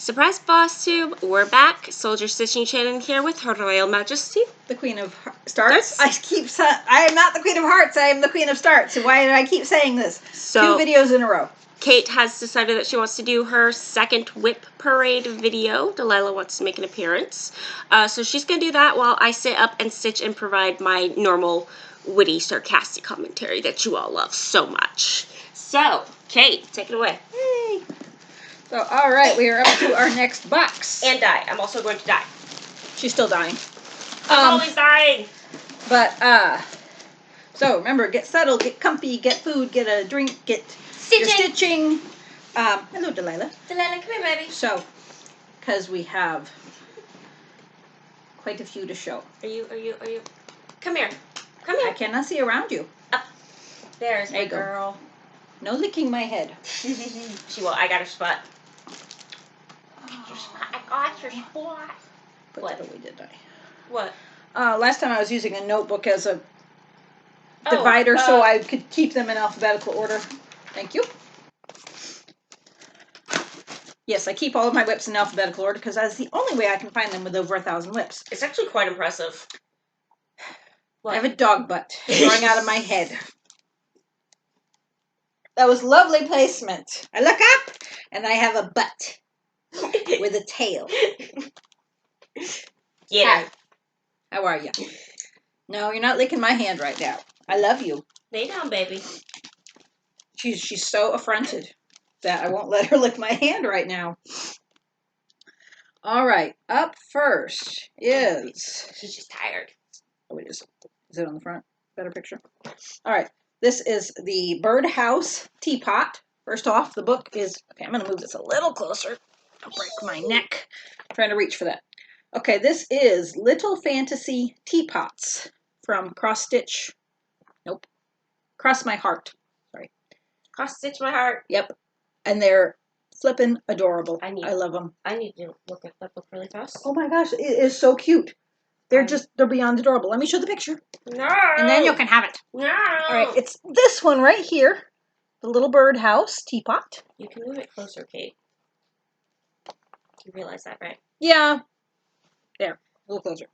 Surprise Flosstube, we're back. Soldier Stitching Shannon here with Her Royal Majesty. The Queen of Starts. I am not the Queen of Hearts, I am the Queen of Starts. Why do I keep saying this? So, 2 videos in a row. Kate has decided that she wants to do her second WIP parade video. Delilah wants to make an appearance. So she's going to do that while I sit up and stitch and provide my normal witty, sarcastic commentary that you all love so much. So, Kate, take it away. Yay. So, alright, we are up to our next box. And die. I'm also going to die. She's still dying. I'm always dying. But, so remember, get settled, get comfy, get food, get a drink, get your stitching. Hello, Delilah. Delilah, come here, baby. So, because we have quite a few to show. Are you? Come here. Come here. I cannot see around you. Up. There's my girl. No licking my head. She will. I got her spot. I got your spot. Put that away, did I? What? Last time I was using a notebook as a divider so I could keep them in alphabetical order. Thank you. Yes, I keep all of my WIPs in alphabetical order because that's the only way I can find them with over 1,000 WIPs. It's actually quite impressive. What? I have a dog butt growing out of my head. That was lovely placement. I look up and I have a butt with a tail. Yeah. How are you? No, you're not licking my hand right now. I love you. Lay down, baby. She's so affronted that I won't let her lick my hand right now. All right, up first is... She's just tired. Oh, it is. Is it on the front? Better picture. All right, this is the Birdhouse Teapot. First off, the book is... Okay, I'm going to move this a little closer. I'll break my neck. I'm trying to reach for that. Okay, this is Little Fantasy Teapots from Cross Stitch. Nope. Cross My Heart. Sorry. Cross Stitch My Heart. Yep. And they're flippin' adorable. I love them. I need to look at that book really fast. Oh my gosh, it is so cute. They're beyond adorable. Let me show the picture. No. And then you can have it. No. All right, it's this one right here. The Little Birdhouse Teapot. You can move it closer, Kate. You realize that, right? Yeah. There, a little closer.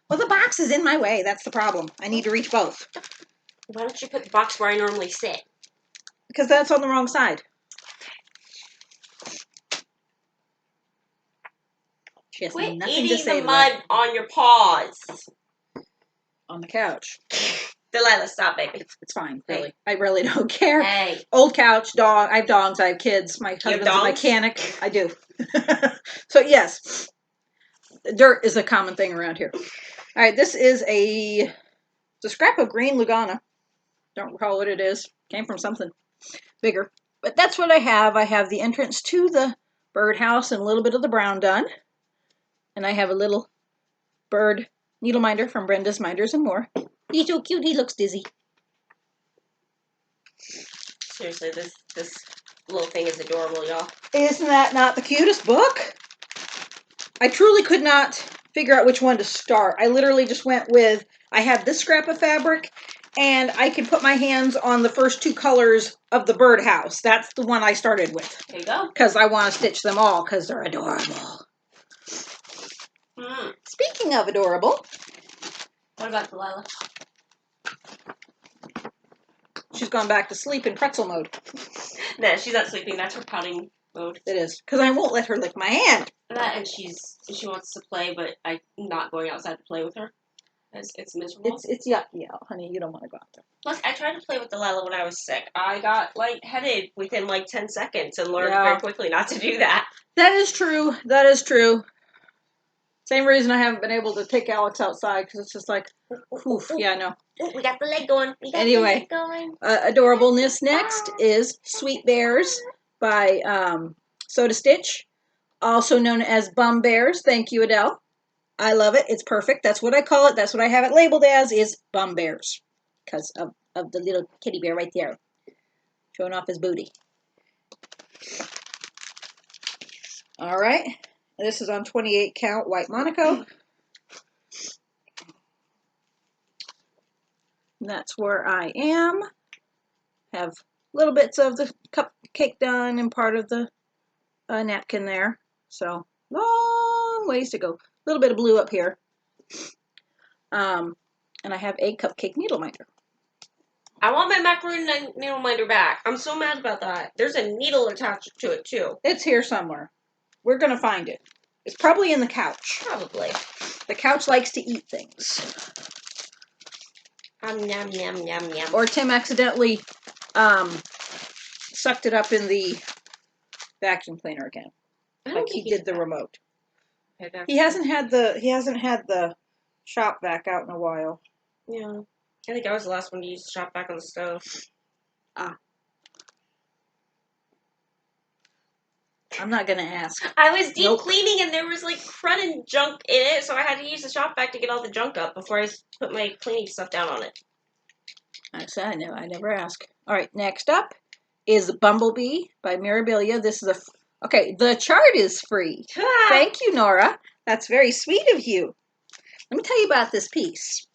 Well, the box is in my way. That's the problem. I need to reach both. Why don't you put the box where I normally sit? Because that's on the wrong side. She has Quit nothing eating to say the mud on your paws. On the couch. Delilah, stop, baby. It's fine, really. Hey. I really don't care. Hey. Old couch, dog. I have dogs. I have kids. My husband's a mechanic. I do. So, yes. Dirt is a common thing around here. All right, this is a scrap of green Lugana. Don't recall what it is. Came from something bigger. But that's what I have. I have the entrance to the birdhouse and a little bit of the brown done. And I have a little bird needle minder from Brenda's Minders and More. He's so cute. He looks dizzy. Seriously, this little thing is adorable, y'all. Isn't that not the cutest book? I truly could not figure out which one to start. I literally just went with, I have this scrap of fabric, and I can put my hands on the first 2 colors of the birdhouse. That's the one I started with. There you go. Because I want to stitch them all, because they're adorable. Speaking of adorable. What about Delilah? She's gone back to sleep in pretzel mode. No, she's not sleeping. That's her pouting mode. It is. Because I won't let her lick my hand. That and she wants to play, but I'm not going outside to play with her. It's miserable. It's yucky, yeah, honey. You don't want to go out there. Plus, I tried to play with Delilah when I was sick. I got lightheaded within 10 seconds and learned very quickly not to do that. That is true. That is true. Same reason I haven't been able to take Alex outside, because it's just like, oof. Yeah, I know. Ooh, we got the leg going. Anyway, adorableness next is Sweet Bears by Soda Stitch, also known as Bum Bears. Thank you, Adele. I love it. It's perfect. That's what I call it. That's what I have it labeled as, is Bum Bears, because of the little kitty bear right there, showing off his booty. All right. This is on 28 count white Monaco. And that's where I am. Have little bits of the cupcake done and part of the napkin there. So long ways to go. A little bit of blue up here. And I have a cupcake needle minder. I want my macaroni needle minder back. I'm so mad about that. There's a needle attached to it too. It's here somewhere. We're gonna find it. It's probably in the couch. Probably. The couch likes to eat things. Yum, yum, yum, yum. Or Tim accidentally sucked it up in the vacuum cleaner again. Like he did the remote. He hasn't had the shop vac out in a while. Yeah. I think I was the last one to use the shop vac on the stove. Ah. I'm not gonna ask. I was deep cleaning and there was like crud and junk in it, so I had to use the shop vac to get all the junk up before I put my cleaning stuff down on it. I said I never ask. All right, next up is Bumblebee by Mirabilia. This is okay, the chart is free. Thank you, Nora. That's very sweet of you. Let me tell you about this piece.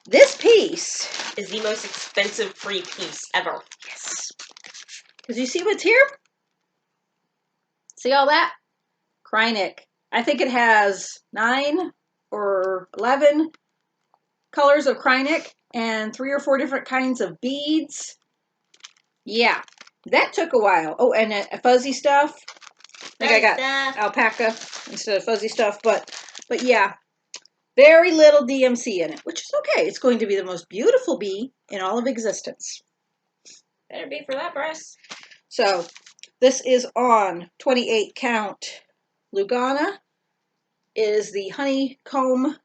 This piece is the most expensive free piece ever. Yes. Because you see what's here? See all that? Krynic. I think it has 9 or 11 colors of Krynic and 3 or 4 different kinds of beads. Yeah, that took a while. Oh, and a fuzzy stuff. I think I got alpaca instead of fuzzy stuff, but yeah, very little DMC in it, which is okay. It's going to be the most beautiful bee in all of existence. Better be for that price. So this is on 28 count Lugana. Is the honeycomb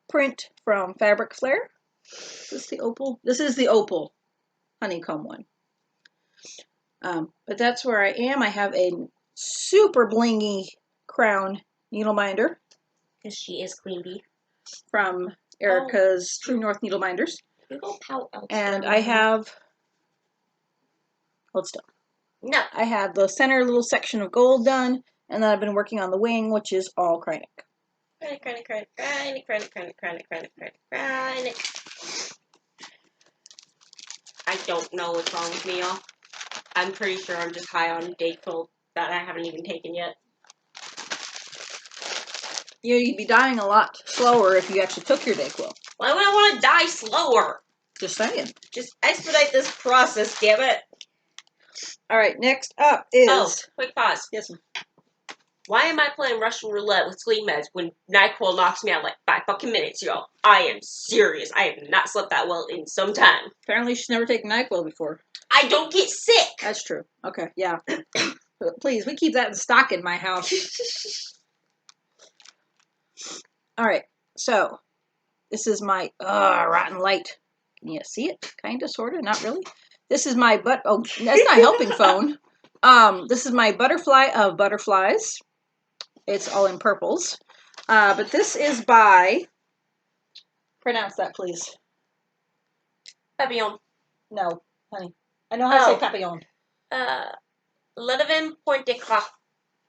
print from Fabric Flare. Is this the opal? This is the opal honeycomb one. But that's where I am. I have a super blingy crown needle minder. Because she is Queen Bee. From Erica's True North Needle Minders. And I have, hold still. No. I have the center little section of gold done, and then I've been working on the wing, which is all Krynic. Krynic. I don't know what's wrong with me, y'all. I'm pretty sure I'm just high on Dayquil that I haven't even taken yet. You'd be dying a lot slower if you actually took your Dayquil. Why would I want to die slower? Just saying. Just expedite this process, damn it. All right, next up is... Oh, quick pause. Yes, ma'am. Why am I playing Russian roulette with sleep meds when NyQuil knocks me out like 5 fucking minutes, y'all? I am serious. I have not slept that well in some time. Apparently she's never taken NyQuil before. I don't get sick. That's true. Okay, yeah. Please, we keep that in stock in my house. All right, so this is my rotten light. Can you see it? Kind of, sort of, not really. This is my oh, that's not helping phone. This is my butterfly of butterflies. It's all in purples. But this is by, pronounce that, please. Papillon. No, honey. I know how to say papillon. Ludovin Pointe-Éclat.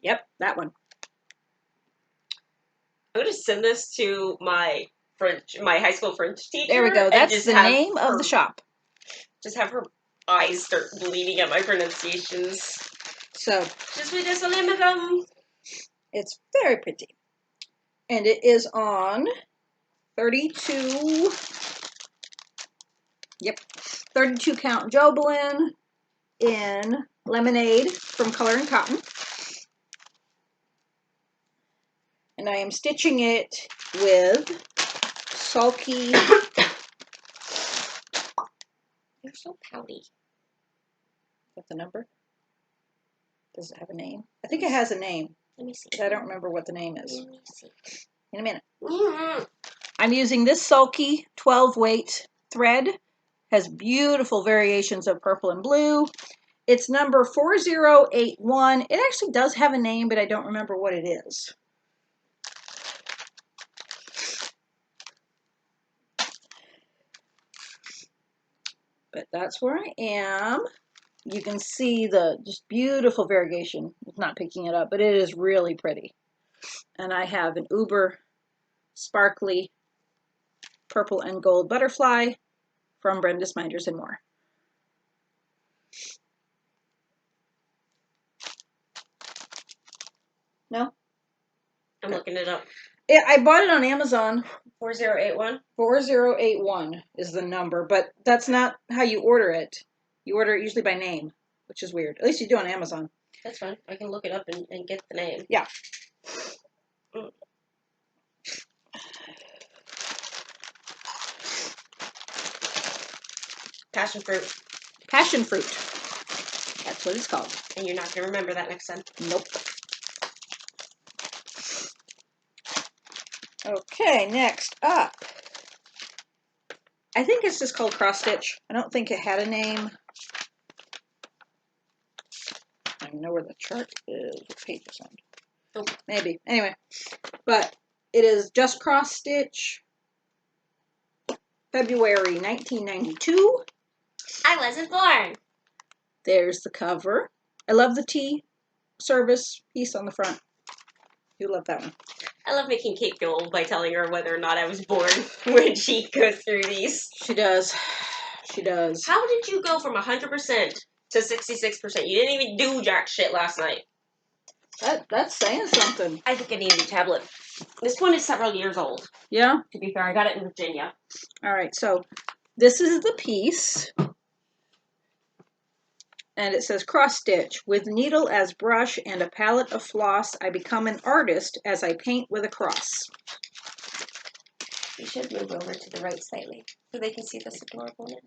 Yep, that one. I'm going to send this to my high school French teacher. There we go. That's the name of the shop. Just have her eyes start bleeding at my pronunciations. So, Je suis désolée, madame. It's very pretty. And it is on 32, yep, 32 count Jobelin in Lemonade from Color and Cotton. And I am stitching it with Sulky. You're so pouty. What's the number? Does it have a name? I think it has a name. Let me see. But I don't remember what the name is. Let me see. In a minute. I'm using this Sulky 12 weight thread. Has beautiful variations of purple and blue. It's number 4081. It actually does have a name, but I don't remember what it is. But that's where I am. You can see the just beautiful variation. It's not picking it up, but it is really pretty. And I have an uber sparkly purple and gold butterfly from Brenda's Minders and More. No? I'm looking it up. Yeah, I bought it on Amazon. 4081? 4081 is the number, but that's not how you order it. You order it usually by name, which is weird. At least you do on Amazon. That's fine. I can look it up and get the name. Yeah. Mm. Passion fruit. Passion fruit. That's what it's called. And you're not going to remember that next time. Nope. Okay, next up. I think it's just called cross stitch. I don't think it had a name. I don't know where the chart is. What page is on? Oh. Maybe. Anyway, but it is just cross stitch. February 1992. I wasn't born. There's the cover. I love the tea service piece on the front. You love that one. I love making Kate feel old by telling her whether or not I was born when she goes through these. She does. She does. How did you go from 100% to 66%? You didn't even do jack shit last night. That's saying something. I think I need a new tablet. This one is several years old. Yeah? To be fair, I got it in Virginia. All right, so this is the piece. And it says cross stitch. With needle as brush and a palette of floss, I become an artist as I paint with a cross. You should move over to the right slightly so they can see this adorableness.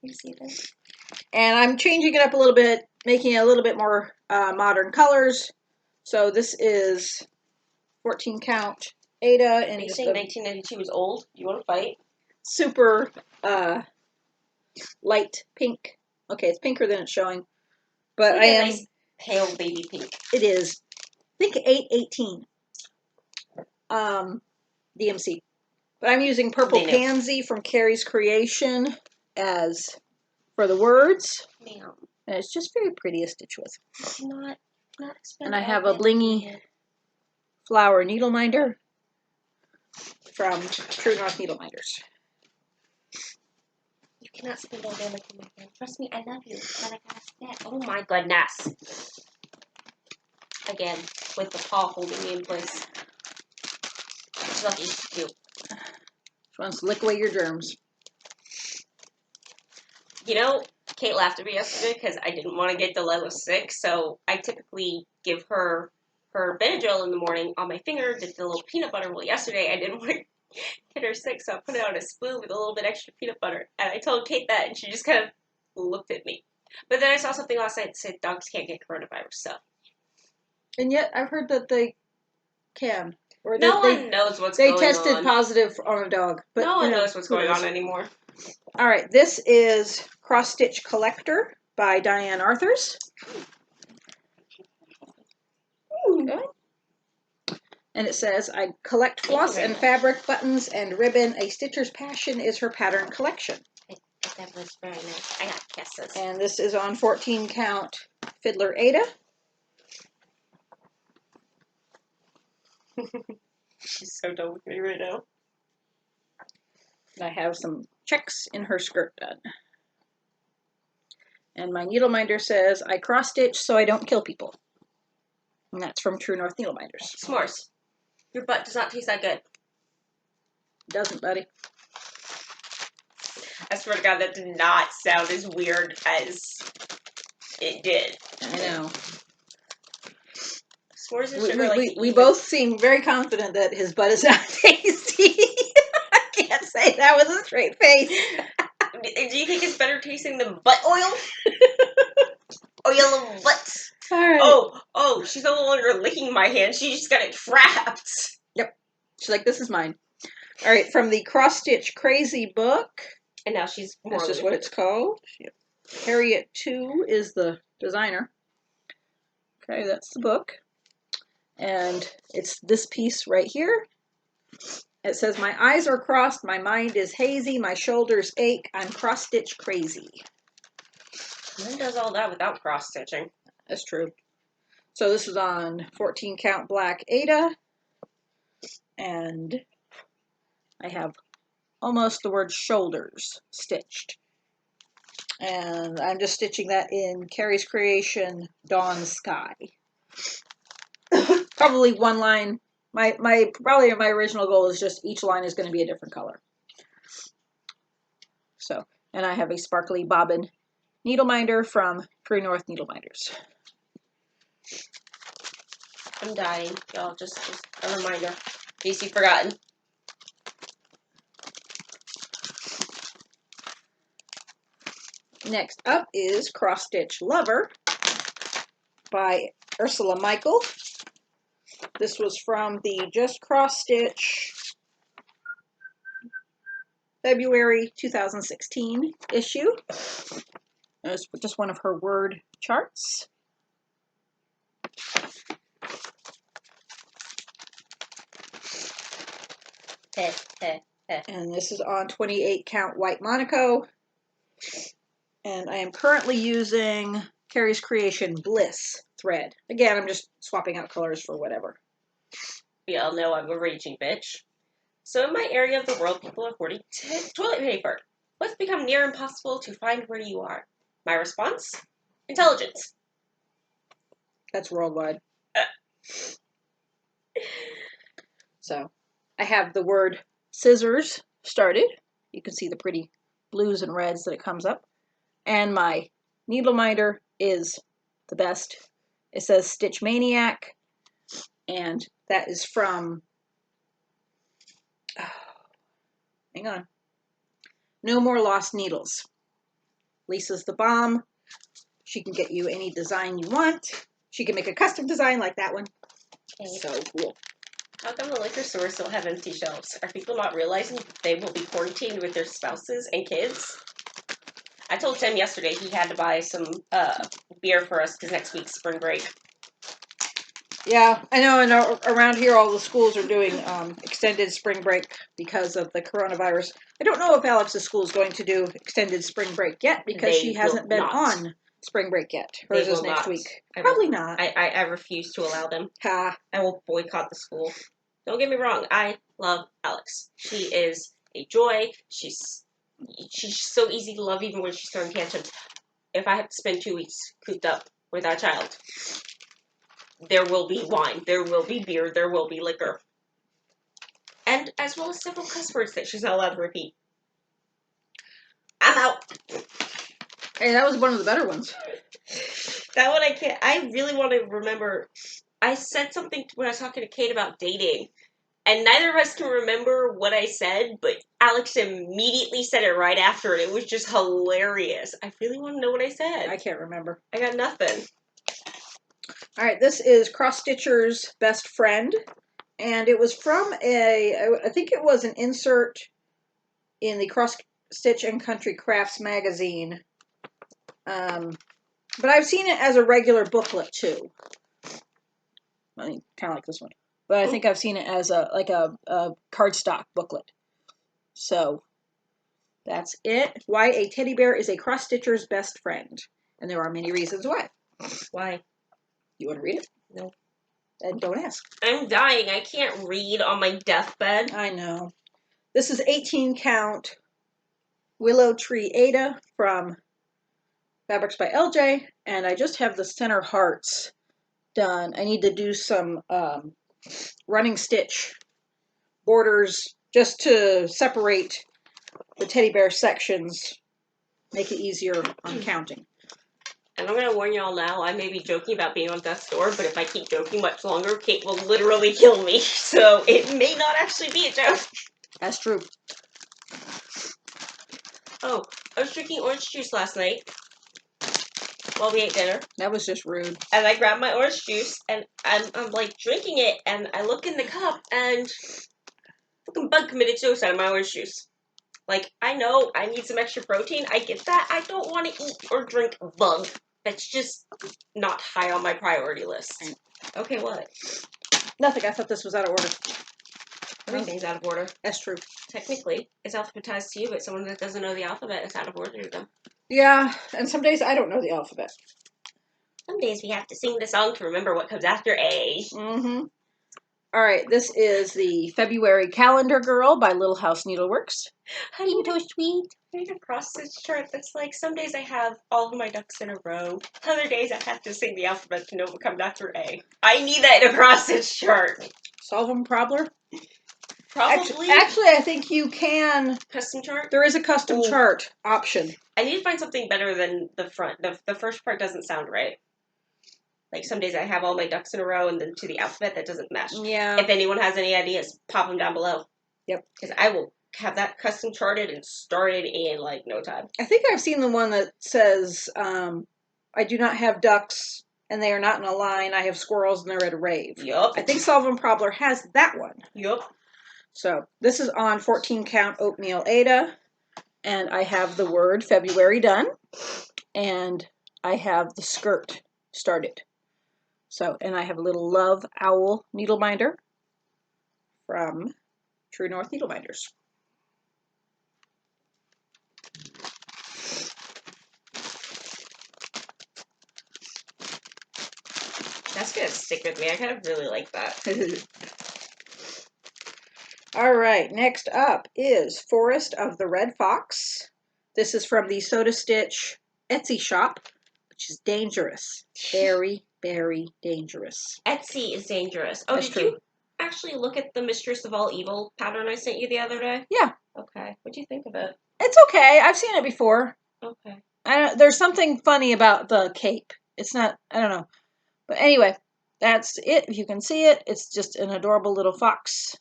You see this? And I'm changing it up a little bit, making it a little bit more modern colors. So this is 14 count Ada. And are you saying 1992 is old? Do you want to fight? Super light pink. Okay, it's pinker than it's showing. But I am nice pale baby pink. It is. I think 818. DMC. But I'm using Purple Pansy from Carrie's Creation as for the words. Ma'am. And it's just very pretty to stitch with. Not and I have a blingy flower needle minder from True North Needle Minders. You cannot spend all day looking at my hand. Trust me, I love you, but I gotta step. Oh my goodness. Again, with the paw holding me in place. She's lucky. You. She wants to lick away your germs. You know, Kate laughed at me yesterday because I didn't want to get Delilah sick, so I typically give her Benadryl in the morning on my finger, did the little peanut butter. Well, yesterday I didn't want to get her sick, so I put it on a spoon with a little bit extra peanut butter. And I told Kate that, and she just kind of looked at me. But then I saw something last night that said dogs can't get coronavirus, so. And yet I've heard that they can. Or no one knows what's going on. They tested positive on a dog. But no one knows what's going on anymore. All right, this is Cross Stitch Collector by Diane Arthurs. Okay. And it says, I collect floss and fabric, buttons, and ribbon. A stitcher's passion is her pattern collection. That was very nice. I got kisses. And this is on 14 count Fiddler Ada. She's so done with me right now. And I have some checks in her skirt done. And my needle minder says, I cross stitch so I don't kill people. And that's from True North Needle Minders. S'mores. Your butt does not taste that good. Doesn't, buddy. I swear to God, that did not sound as weird as it did. I know. S'mores and sugar we both seem very confident that his butt is not tasty. I can't say that with a straight face. Do you think it's better tasting than butt oil? Oil of butt. All right. Oh, she's no longer licking my hand. She just got it trapped. Yep. She's like, this is mine. All right, from the Cross Stitch Crazy book. And now she's more. That's just what it's called. Yep. Harriet 2 is the designer. Okay, that's the book. And it's this piece right here. It says, my eyes are crossed, my mind is hazy, my shoulders ache, I'm cross-stitch crazy. Who does all that without cross-stitching? That's true. So this is on 14 count black Ada. And I have almost the word shoulders stitched. And I'm just stitching that in Carrie's Creation Dawn Sky. Probably one line. Probably my original goal is just each line is going to be a different color. So, and I have a sparkly bobbin needle minder from True North Needle Minders. I'm dying, y'all. Just a reminder, in case you've forgotten. Next up is Cross Stitch Lover by Ursula Michael. This was from the Just Cross Stitch February 2016 issue. It's just one of her word charts. And this is on 28 count white Monaco. And I am currently using Carrie's Creation Bliss thread. Again, I'm just swapping out colors for whatever. We all know I'm a raging bitch. So in my area of the world, people are hoarding toilet paper. What's become near impossible to find where you are? My response? Intelligence. That's worldwide. So, I have the word scissors started. You can see the pretty blues and reds that it comes up. And my needle minder is the best. It says Stitch Maniac. And that is from... hang on. No More Lost Needles. Lisa's the bomb. She can get you any design you want. She can make a custom design like that one. Okay. So cool. How come the liquor stores still have empty shelves? Are people not realizing they will be quarantined with their spouses and kids? I told Tim yesterday he had to buy some beer for us because next week's spring break. Yeah, I know, and around here all the schools are doing extended spring break because of the coronavirus. I don't know if Alex's school is going to do extended spring break yet because she hasn't been on spring break yet. Hers is next week. Probably not. I refuse to allow them. Ha. I will boycott the school. Don't get me wrong, I love Alex. She is a joy. She's so easy to love even when she's throwing tantrums. If I have to spend 2 weeks cooped up with our child, there will be wine, there will be beer, there will be liquor. And as well as several cuss words that she's not allowed to repeat. I'm out. Hey, that was one of the better ones. That one I can't. I really want to remember. I said something when I was talking to Kate about dating, and neither of us can remember what I said, but Alex immediately said it right after, and it was just hilarious. I really want to know what I said. I can't remember. I got nothing. All right, this is Cross Stitcher's Best Friend, and it was from I think it was an insert in the Cross Stitch and Country Crafts magazine, but I've seen it as a regular booklet too. I mean, kind of like this one, but I think I've seen it as a cardstock booklet. So that's it. Why a teddy bear is a cross stitcher's best friend, and there are many reasons why. Why? You want to read it? No. Then don't ask. I'm dying. I can't read on my deathbed. I know. This is 18 count Willow Tree Ada from Fabrics by LJ, and I just have the center hearts done. I need to do some running stitch borders just to separate the teddy bear sections, make it easier on counting. And I'm going to warn y'all now, I may be joking about being on death's door, but if I keep joking much longer, Kate will literally kill me. So it may not actually be a joke. That's true. Oh, I was drinking orange juice last night while we ate dinner. That was just rude. And I grabbed my orange juice, and I'm like drinking it, and I look in the cup, and fucking bug committed suicide in my orange juice. Like, I know I need some extra protein. I get that. I don't want to eat or drink bug. That's just not high on my priority list. Okay, what? Nothing. I thought this was out of order. Everything's out of order. That's true. Technically, it's alphabetized to you, but someone that doesn't know the alphabet is out of order to them. Yeah, and some days I don't know the alphabet. Some days we have to sing the song to remember what comes after A. Mm-hmm. All right, this is the February Calendar Girl by Little House Needleworks. Honey, you're so sweet. I need a cross-stitch chart that's like, some days I have all of my ducks in a row. Other days I have to sing the alphabet to know what comes after A. I need that in a cross-stitch chart. Solve problem? Probably. Actually, I think you can. Custom chart? There is a custom chart option. I need to find something better than the front. The first part doesn't sound right. Like, some days I have all my ducks in a row, and then to the alphabet, that doesn't mesh. Yeah. If anyone has any ideas, pop them down below. Yep. Because I will have that custom charted and started in, like, no time. I think I've seen the one that says, I do not have ducks, and they are not in a line. I have squirrels, and they're at a rave. Yup. I think Solve Probler has that one. Yup. So, this is on 14 count oatmeal Ada, and I have the word February done, and I have the skirt started. So, and I have a little Love Owl needle binder from True North Needle Binders. That's gonna stick with me. I kind of really like that. All right, next up is Forest of the Red Fox. This is from the Soda Stitch Etsy shop, which is dangerous. Very, very dangerous. Etsy is dangerous. Oh, That's did true. you actually look at the Mistress of All Evil pattern I sent you the other day? Yeah. Okay. What'd you think of it? It's okay. I've seen it before. Okay. There's something funny about the cape. It's not, I don't know. But anyway, that's it. If you can see it, it's just an adorable little fox.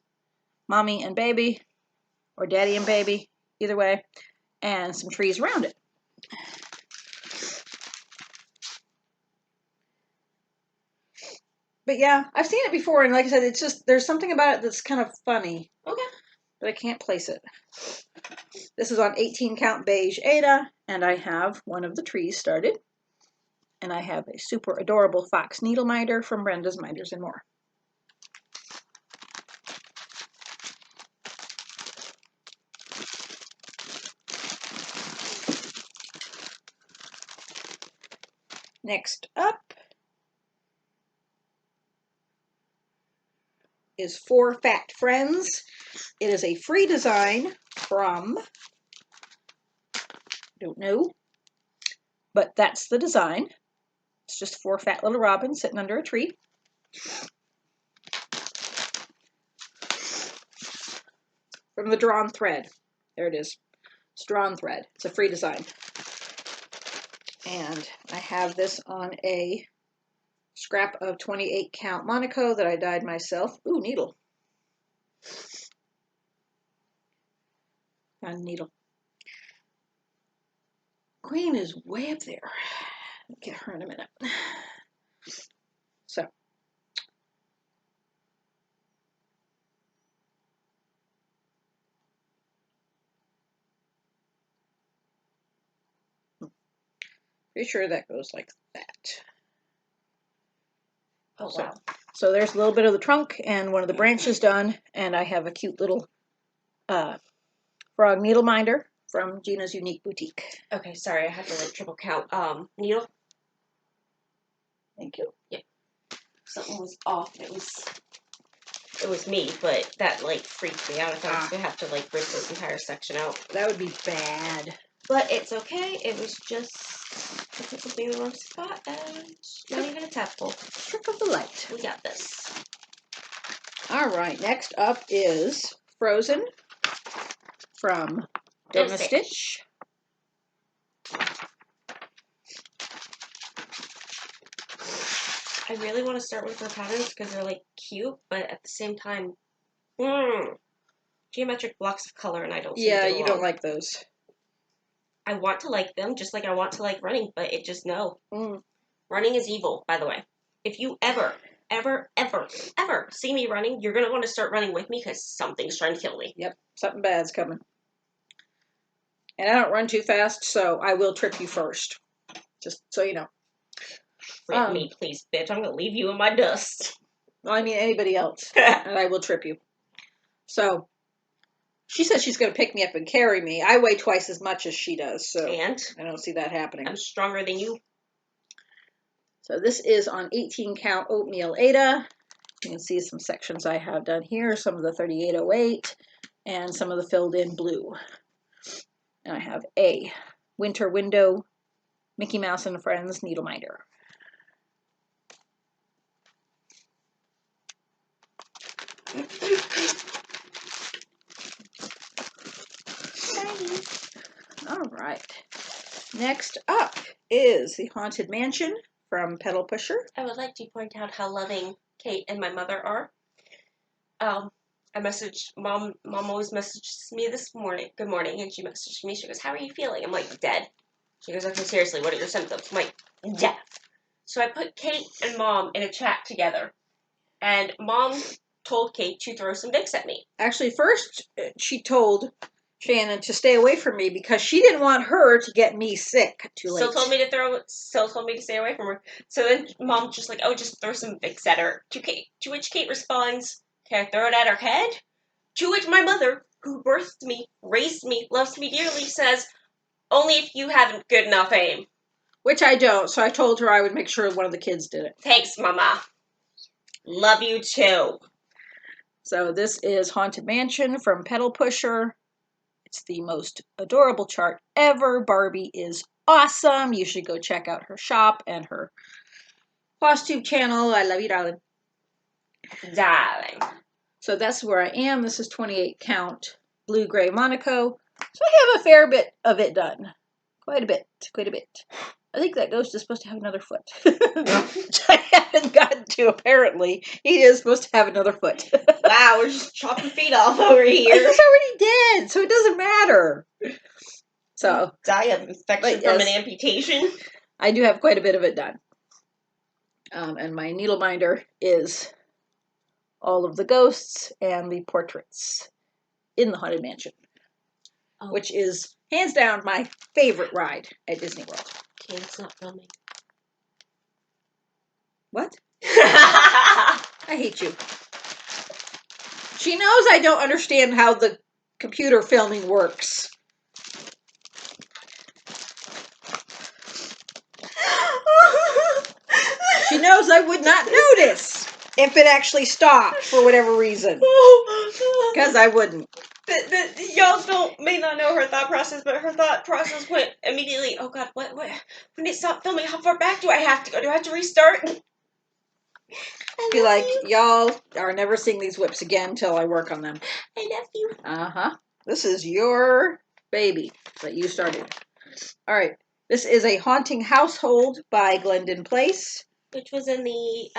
Mommy and baby, or daddy and baby, either way. And some trees around it. But yeah, I've seen it before, and like I said, it's just, there's something about it that's kind of funny. Okay. But I can't place it. This is on 18 count beige Ada, and I have one of the trees started. And I have a super adorable fox needle minder from Brenda's Minders and More. Next up is For Fat Friends. It is a free design from, don't know, but that's the design. It's just 4 fat little robins sitting under a tree. From the Drawn Thread. There it is. It's Drawn Thread. It's a free design. And I have this on a scrap of 28 count Monaco that I dyed myself. Ooh, needle. Found a needle. Queen is way up there. I'll get her in a minute. So. Pretty sure that goes like that. Oh, wow. So there's a little bit of the trunk and one of the branches done, and I have a cute little frog needle minder from Gina's Unique Boutique. Okay, sorry, I had to like triple count. Needle? Thank you. Yep. Something was off. It was me, but that like freaked me out. I thought I was gonna have to like rip this entire section out. That would be bad. But it's okay. It was just I put something in the wrong spot and not even a tadpole. Trick of the light. We got this. All right. Next up is Frozen from Donna Stitch. I really want to start with her patterns because they're like cute, but at the same time, geometric blocks of color, and I don't. Yeah, you don't like those. I want to like them just like I want to like running, but it just no. Running is evil, by the way. If you ever see me running, you're gonna want to start running with me because something's trying to kill me. Yep, something bad's coming. And I don't run too fast, so I will trip you first. Just so you know. Trip me, please, bitch. I'm gonna leave you in my dust. Well, I mean anybody else, and I will trip you. So, she says she's going to pick me up and carry me. I weigh twice as much as she does, so and I don't see that happening. I'm stronger than you. So this is on 18 count oatmeal Ada. You can see some sections I have done here, some of the 3808, and some of the filled in blue. And I have a Winter Window Mickey Mouse and Friends needle minder. All right. Next up is the Haunted Mansion from Pedal Pusher. I would like to point out how loving Kate and my mother are. I messaged mom. Mom always messages me this morning. Good morning, and she messaged me. She goes, "How are you feeling?" I'm like, "Dead." She goes, "Okay, seriously, what are your symptoms?" I'm like, "Death." So I put Kate and Mom in a chat together, and Mom told Kate to throw some dicks at me. Actually, first she told Shannon to stay away from me because she didn't want her to get me sick too late. Still told me to stay away from her. So then Mom's just like, "Oh, just throw some dicks at her." To which Kate responds, "Can I throw it at her head?" To which my mother, who birthed me, raised me, loves me dearly, says, "Only if you have good enough aim." Which I don't, so I told her I would make sure one of the kids did it. Thanks, Mama. Love you too. So this is Haunted Mansion from Pedal Pusher. It's the most adorable chart ever. Barbie is awesome. You should go check out her shop and her Flosstube channel. I love you, darling. Darling. So that's where I am. This is 28 count blue gray Monaco. So I have a fair bit of it done. Quite a bit. I think that ghost is supposed to have another foot. Which I haven't gotten to, apparently. He is supposed to have another foot. Wow, we're just chopping feet off over here. I just already did, so it doesn't matter. So die of infection from an amputation. I do have quite a bit of it done. And my needle binder is all of the ghosts and the portraits in the Haunted Mansion. Oh. Which is hands down my favorite ride at Disney World. Okay, it's not filming. What? I hate you. She knows I don't understand how the computer filming works. She knows I would not notice if it actually stopped for whatever reason. Because I wouldn't. Y'all may not know her thought process, but her thought process went immediately, "Oh God, what? When it stopped filming, how far back do I have to go? Do I have to restart?" Be like, y'all are never seeing these WIPs again until I work on them. I love you. Uh-huh. This is your baby that you started. All right. This is A Haunting Household by Glendon Place. Which was in the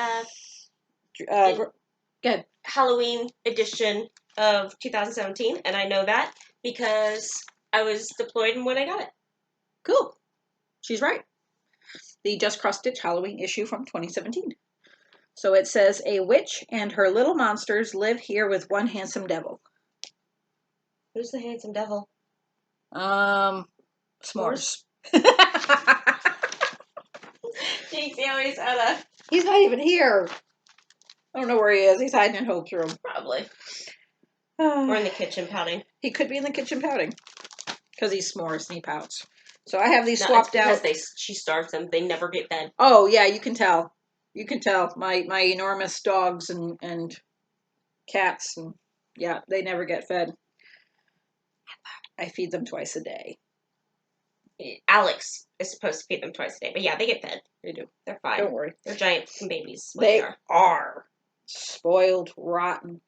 good Halloween edition of 2017, and I know that because I was deployed when I got it. Cool. She's right. The Just Cross Stitch Halloween issue from 2017. So it says, a witch and her little monsters live here with one handsome devil. Who's the handsome devil? S'mores. Jinx, always He's not even here. I don't know where he is. He's hiding in Hope's room. Probably. Or in the kitchen pouting. He could be in the kitchen pouting. Because he's s'mores and he pouts. So I have these swapped out. Because she starves them. They never get fed. Oh, yeah, you can tell. You can tell. My enormous dogs and cats, and yeah, they never get fed. I feed them twice a day. Alex is supposed to feed them twice a day, but yeah, they get fed. They do. They're fine. Don't worry. They're giant babies. They are. Spoiled, rotten.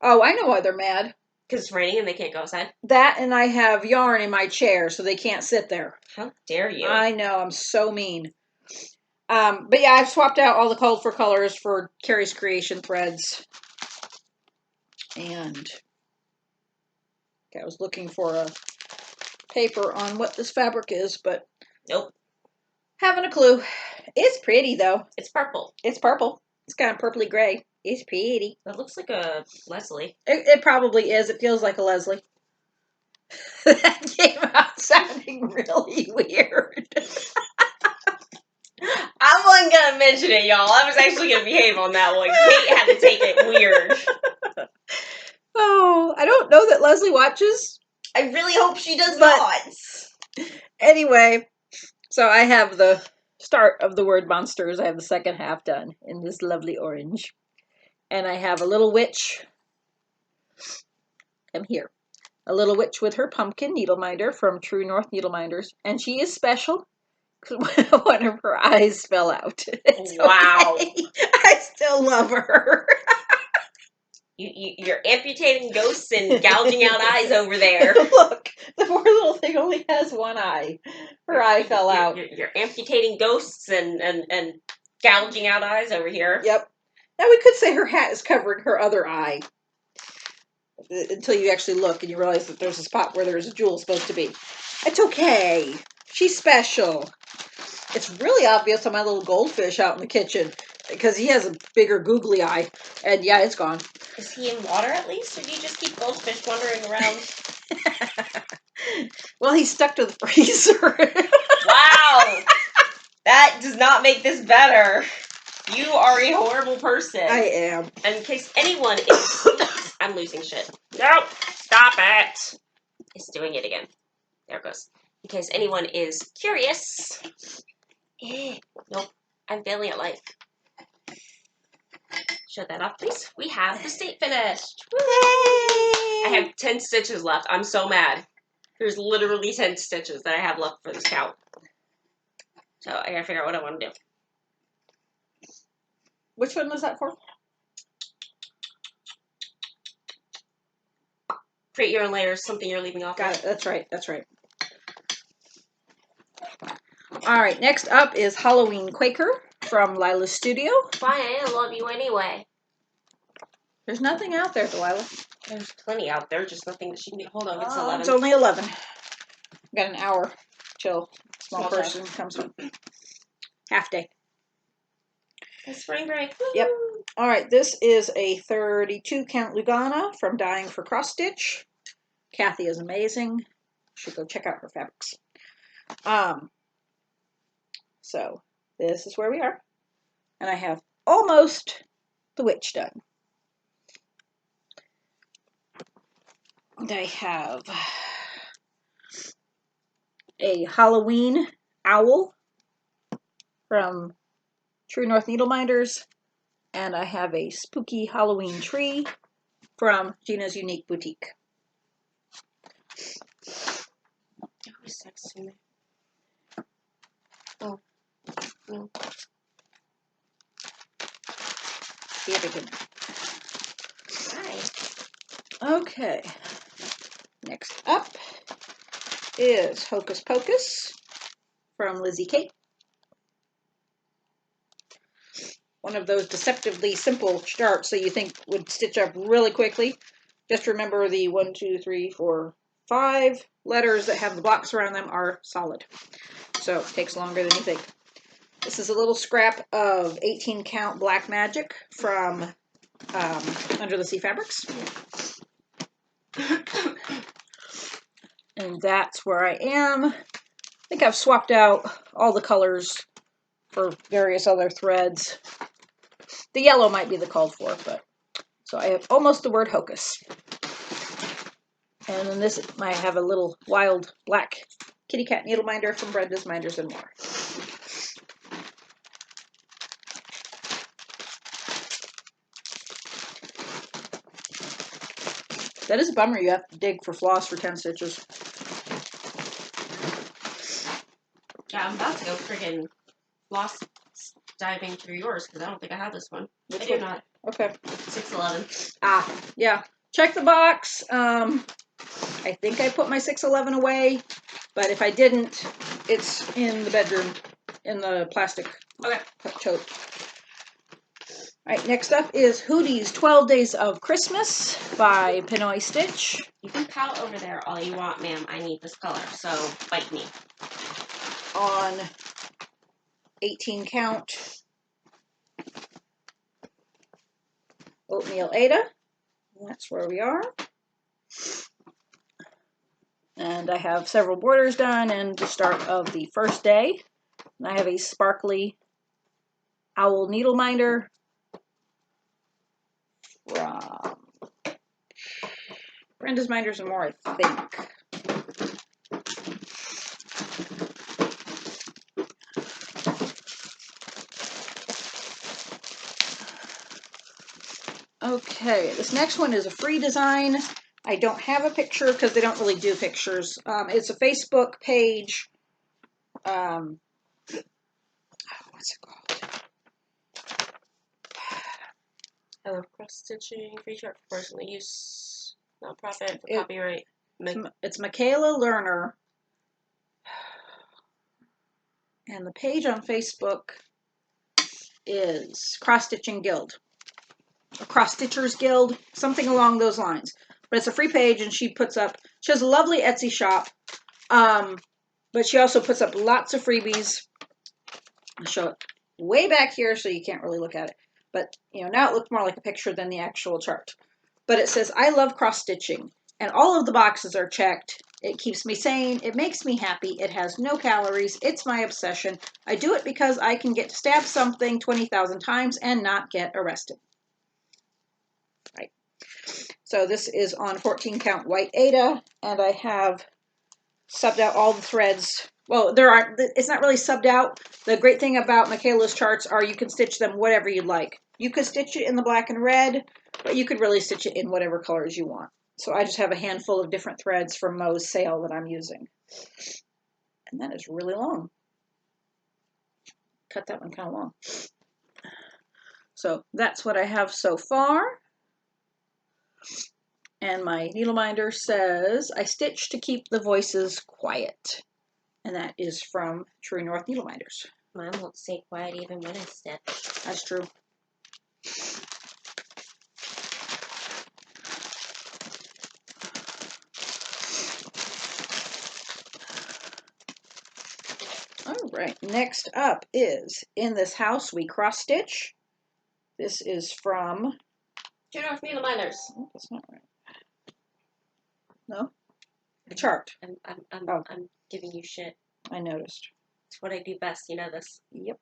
Oh, I know why they're mad. Because it's raining and they can't go outside? That, and I have yarn in my chair, so they can't sit there. How dare you? I know, I'm so mean. But yeah, I've swapped out all the colorful colors for Carrie's Creation threads. And I was looking for a paper on what this fabric is, but nope. Haven't a clue. It's pretty, though. It's purple. It's purple. It's kind of purpley gray. It's pretty. That looks like a Leslie. It probably is. It feels like a Leslie. That came out sounding really weird. I wasn't going to mention it, y'all. I was actually going to behave on that one. Kate had to take it weird. Oh, I don't know that Leslie watches. I really hope she does not. Anyway, so I have the start of the word monsters. I have the second half done in this lovely orange. And I have a little witch. Come here. a little witch with her pumpkin needle minder from True North Needle Minders, and she is special because one of her eyes fell out. It's wow. Okay. I still love her. You're amputating ghosts and gouging out eyes over there. Look, the poor little thing only has one eye. Her eye fell out. You're amputating ghosts and gouging out eyes over here. Yep. Now we could say her hat is covering her other eye. Until you actually look and you realize that there's a spot where there's a jewel supposed to be. It's okay. She's special. It's really obvious on my little goldfish out in the kitchen because he has a bigger googly eye. And yeah, it's gone. Is he in water at least, or do you just keep goldfish wandering around? Well, he's stuck to the freezer. Wow! That does not make this better. You are a horrible person. I am. And in case anyone is... Oops, I'm losing shit. Nope! Stop it! It's doing it again. There it goes. In case anyone is curious... Nope. I'm failing at life. Show that off, please. We have the state finished. Woo! I have 10 stitches left. I'm so mad. There's literally 10 stitches that I have left for this count. So I gotta figure out what I want to do. Which one was that for? Create your own layers, something you're leaving off. Got it. That's right. That's right. All right. Next up is Halloween Quaker from Lila's Studio. Fine, I didn't love you anyway. There's nothing out there, Delilah. There's plenty out there, just nothing that she can do. Hold on, it's 11. It's only 11. Got an hour till small person comes home. Half day. It's spring break. Woo! Yep. All right. This is a 32 count Lugana from Dying for Cross Stitch. Kathy is amazing. Should go check out her fabrics. So this is where we are. And I have almost the witch done. And I have a Halloween owl from True North Needle Minders. And I have a spooky Halloween tree from Gina's Unique Boutique. Who's next to me? Oh. No. Hi. Okay. Next up is Hocus Pocus from Lizzie Kate. One of those deceptively simple charts that you think would stitch up really quickly. Just remember the 1, 2, 3, 4, 5 letters that have the blocks around them are solid. So it takes longer than you think. This is a little scrap of 18 count Black Magic from Under the Sea Fabrics. And that's where I am. I think I've swapped out all the colors for various other threads. The yellow might be the called for, but so I have almost the word hocus. And then this I have a little wild black kitty cat needle minder from Brenda's Minders and More. That is a bummer you have to dig for floss for 10 stitches. Yeah, I'm about to go friggin' floss diving through yours because I don't think I have this one. Which I do one? not. Okay. 611. Ah, yeah. Check the box. I think I put my 611 away, but if I didn't, it's in the bedroom in the plastic tote. All right, next up is Hootie's 12 Days of Christmas by Pinoy Stitch. You can pout over there all you want, ma'am. I need this color, so bite me. On 18 count Oatmeal Ada. That's where we are. And I have several borders done and the start of the first day. And I have a sparkly owl needle minder from Brenda's Minders and More, I think. Okay, this next one is a free design. I don't have a picture because they don't really do pictures. It's a Facebook page. What's it called? I love cross-stitching, free chart for personal use, nonprofit for copyright. It's Michaela Lerner. And the page on Facebook is Cross Stitching Guild. Or Cross Stitchers Guild, something along those lines. But it's a free page, and she has a lovely Etsy shop. But she also puts up lots of freebies. I'll show it way back here so you can't really look at it. But, now it looks more like a picture than the actual chart. But it says, I love cross stitching. And all of the boxes are checked. It keeps me sane. It makes me happy. It has no calories. It's my obsession. I do it because I can get to stab something 20,000 times and not get arrested. Right. So this is on 14 count white Aida, and I have subbed out all the threads. Well, it's not really subbed out. The great thing about Michaela's charts are you can stitch them whatever you'd like. You could stitch it in the black and red, but you could really stitch it in whatever colors you want. So I just have a handful of different threads from Mo's sale that I'm using. And that is really long. Cut that one kind of long. So that's what I have so far. And my needle minder says, I stitch to keep the voices quiet. And that is from True North Needle Minders. Mine won't stay quiet even when I stitch. That's true. All right, next up is In This House We Cross Stitch. This is from True North Needle Minders. Oh, that's not right. No? The chart. I'm giving you shit. I noticed. It's what I do best, you know this. Yep.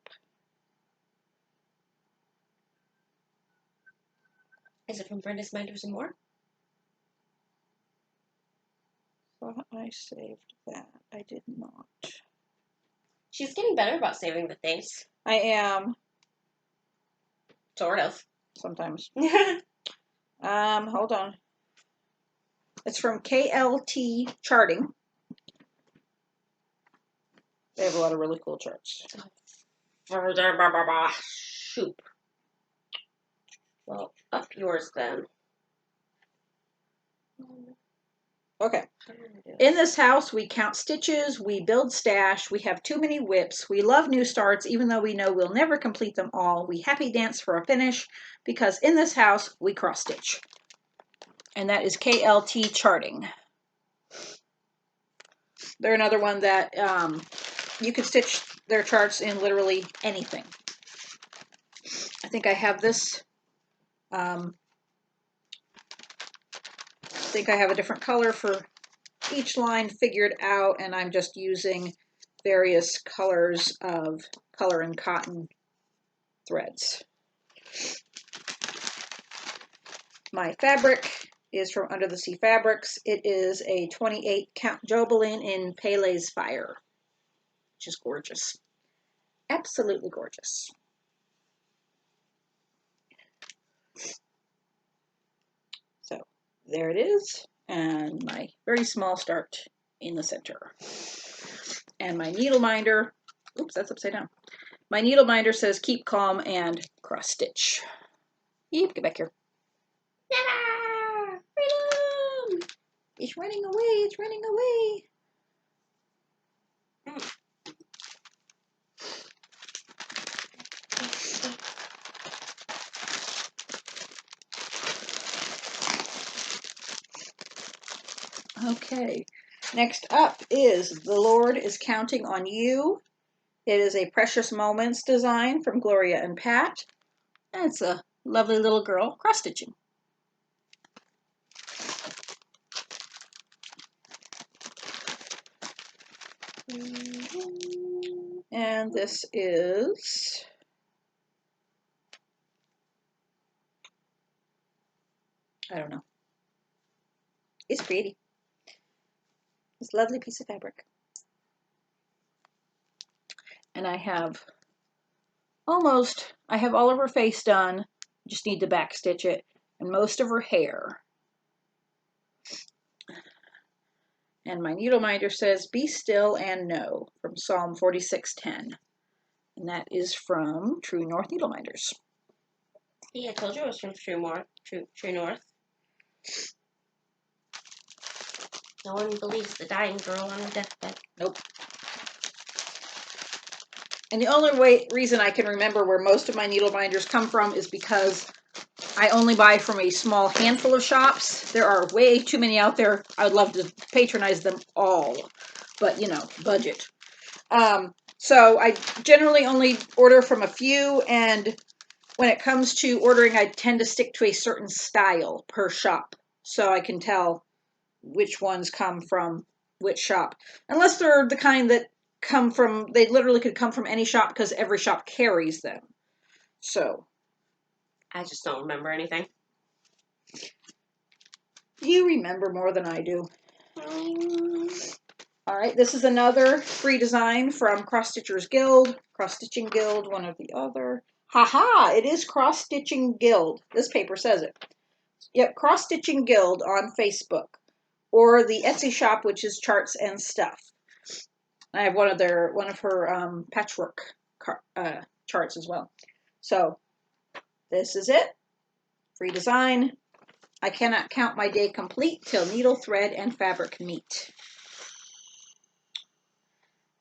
Is it from Brenda's Minders and More? Thought I saved that. I did not. She's getting better about saving the things. I am. Sort of. Sometimes. Hold on. It's from KLT Charting. They have a lot of really cool charts. Shoop. Well, up yours then. Okay. In this house, we count stitches, we build stash, we have too many WIPs, we love new starts even though we know we'll never complete them all. We happy dance for a finish because in this house, we cross stitch. And that is KLT Charting. They're another one that you can stitch their charts in literally anything. I think I have this. I think I have a different color for each line figured out, and I'm just using various colors of color and cotton threads. My fabric is from Under the Sea Fabrics. It is a 28 count Jobelin in Pele's Fire, which is gorgeous. Absolutely gorgeous. So there it is, and my very small start in the center. And my needle minder, oops, that's upside down. My needle minder says keep calm and cross stitch. Yeep, get back here. Yeah! Freedom! It's running away, it's running away. Okay, next up is The Lord is Counting on You. It is a Precious Moments design from Gloria and Pat. And it's a lovely little girl cross-stitching. And this is I don't know. It's pretty. It's a lovely piece of fabric. And I have all of her face done. Just need to back stitch it. And most of her hair. And my needle minder says, "Be still and know," from Psalm 46:10. And that is from True North Needle Minders. Yeah, I told you it was from True North. No one believes the dying girl on her deathbed. Nope. And the only reason I can remember where most of my needle minders come from is because I only buy from a small handful of shops. There are way too many out there. I would love to patronize them all, but you know, budget. So I generally only order from a few, and when it comes to ordering, I tend to stick to a certain style per shop, so I can tell which ones come from which shop. Unless they're the kind that come from, they literally could come from any shop because every shop carries them. So I just don't remember anything. You remember more than I do. All right, this is another free design from Cross Stitchers Guild, Cross Stitching Guild, one or the other. Haha, it is Cross Stitching Guild. This paper says it. Yep, Cross Stitching Guild on Facebook, or the Etsy shop, which is Charts and Stuff. I have one of her patchwork charts as well. So this is it. Free design. I cannot count my day complete till needle, thread, and fabric meet.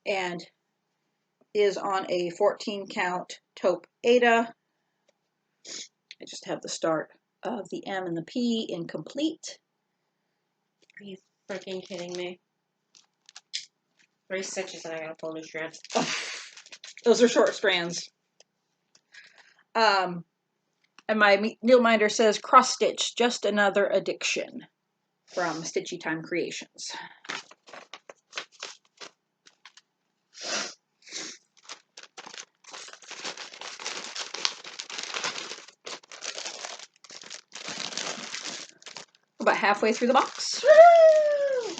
And is on a 14 count taupe Aida. I just have the start of the M and the P incomplete. Are you freaking kidding me? 3 stitches and I gotta pull new strands. Those are short strands. And my needle minder says cross stitch, just another addiction, from Stitchy Time Creations. About halfway through the box. Woo!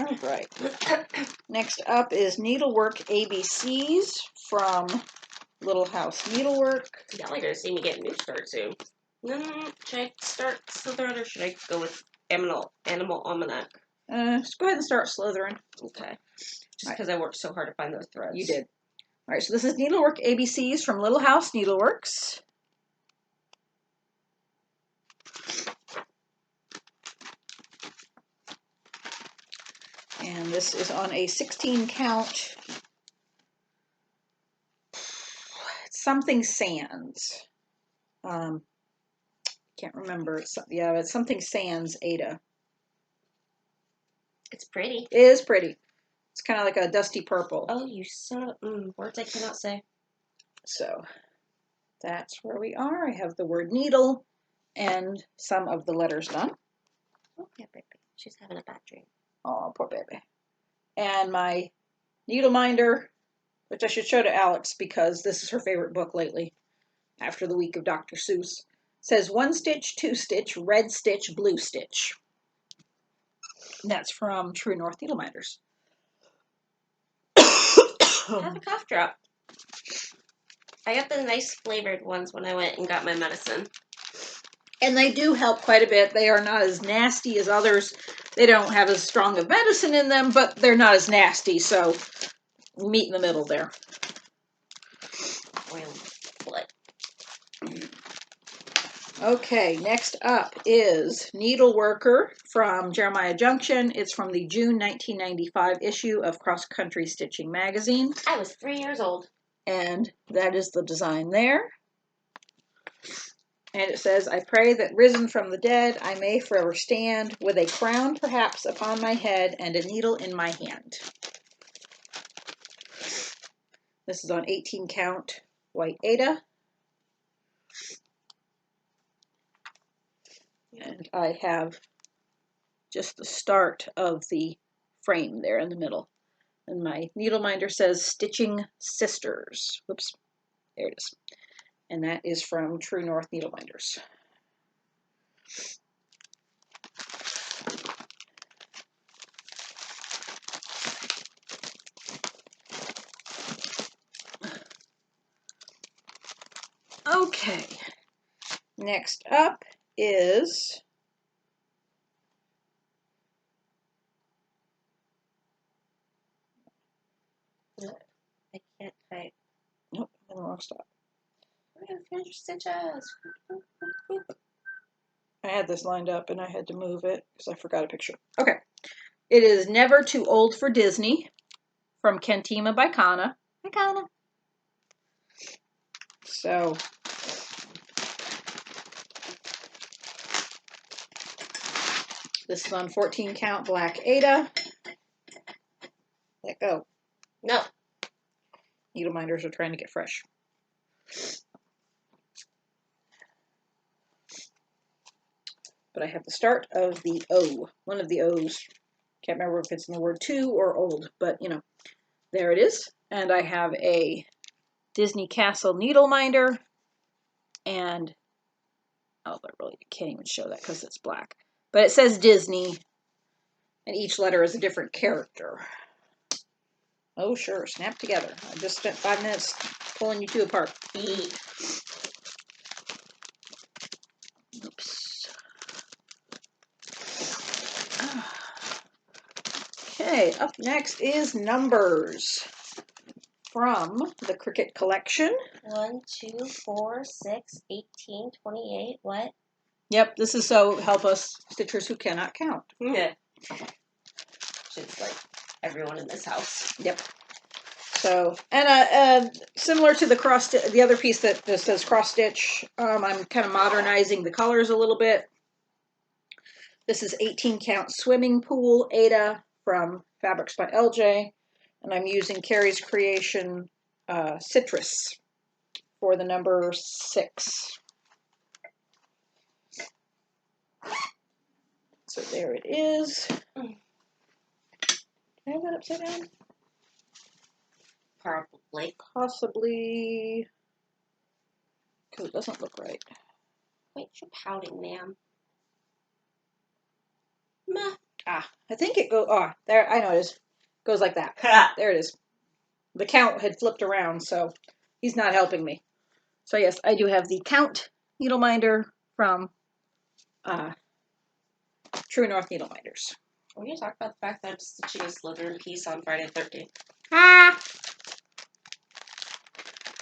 All right. Next up is Needlework ABCs from Little House Needlework. Y'all are gonna see me get a new start soon. Should I start Slytherin or should I go with Animal Almanac? Just go ahead and start Slytherin. Okay. Just because I worked so hard to find those threads. You did. All right, so this is Needlework ABCs from Little House Needleworks. And this is on a 16 count something sands. Can't remember. It's something sands Aida. It's pretty. It is pretty. It's kind of like a dusty purple. Oh, you son of words I cannot say. So that's where we are. I have the word needle and some of the letters done. Oh, yeah, baby. She's having a bad dream. Oh, poor baby. And my needle minder, which I should show to Alex because this is her favorite book lately after the week of Dr. Seuss, says 1 stitch, 2 stitch, red stitch, blue stitch. And that's from True North Needle Minders. I have a cough drop. I got the nice flavored ones when I went and got my medicine. And they do help quite a bit. They are not as nasty as others. They don't have as strong of medicine in them, but they're not as nasty, so meet in the middle there. Oil blood. Okay, next up is Needleworker from Jeremiah Junction. It's from the June 1995 issue of Cross Country Stitching Magazine. I was 3 years old. And that is the design there. And it says, I pray that risen from the dead, I may forever stand, with a crown perhaps upon my head and a needle in my hand. This is on 18 count white Aida. And I have just the start of the frame there in the middle. And my needle minder says Stitching Sisters. Whoops, there it is. And that is from True North Needle Minders. Okay, next up is Okay. Nope, in the wrong spot. Finish your stitches. I had this lined up and I had to move it because I forgot a picture. Okay. It is Never Too Old for Disney from Kentima by Kana. Hi, Kana. So, this is on 14 count black Ada. Let go. No. Needle minders are trying to get fresh. But I have the start of the O, one of the O's. Can't remember if it's in the word to or old, but you know, there it is. And I have a Disney Castle needle minder, and oh, I really can't even show that because it's black. But it says Disney, and each letter is a different character. Oh, sure, snap together. I just spent 5 minutes pulling you two apart. Oops. Okay, up next is numbers from the Cricut collection. 1, 2, 4, 6, 18, 28. What? Yep, this is so help us stitchers who cannot count. Yeah. Just like everyone in this house. Yep. So, and similar to the other piece that just says cross stitch, I'm kind of modernizing the colors a little bit. This is 18 count swimming pool Ada from Fabrics by LJ, and I'm using Carrie's Creation Citrus for the number 6. So there it is. Can I have that upside down? Probably. Possibly. Because it doesn't look right. Wait, you're pouting, ma'am. Meh. Ah, I think it goes. Oh, there. I know it is. Goes like that. There it is. The count had flipped around, so he's not helping me. So yes, I do have the count needle minder from True North Needle Minders. We're going to talk about the fact that I'm stitching a Slytherin piece on Friday the 13th. Ah!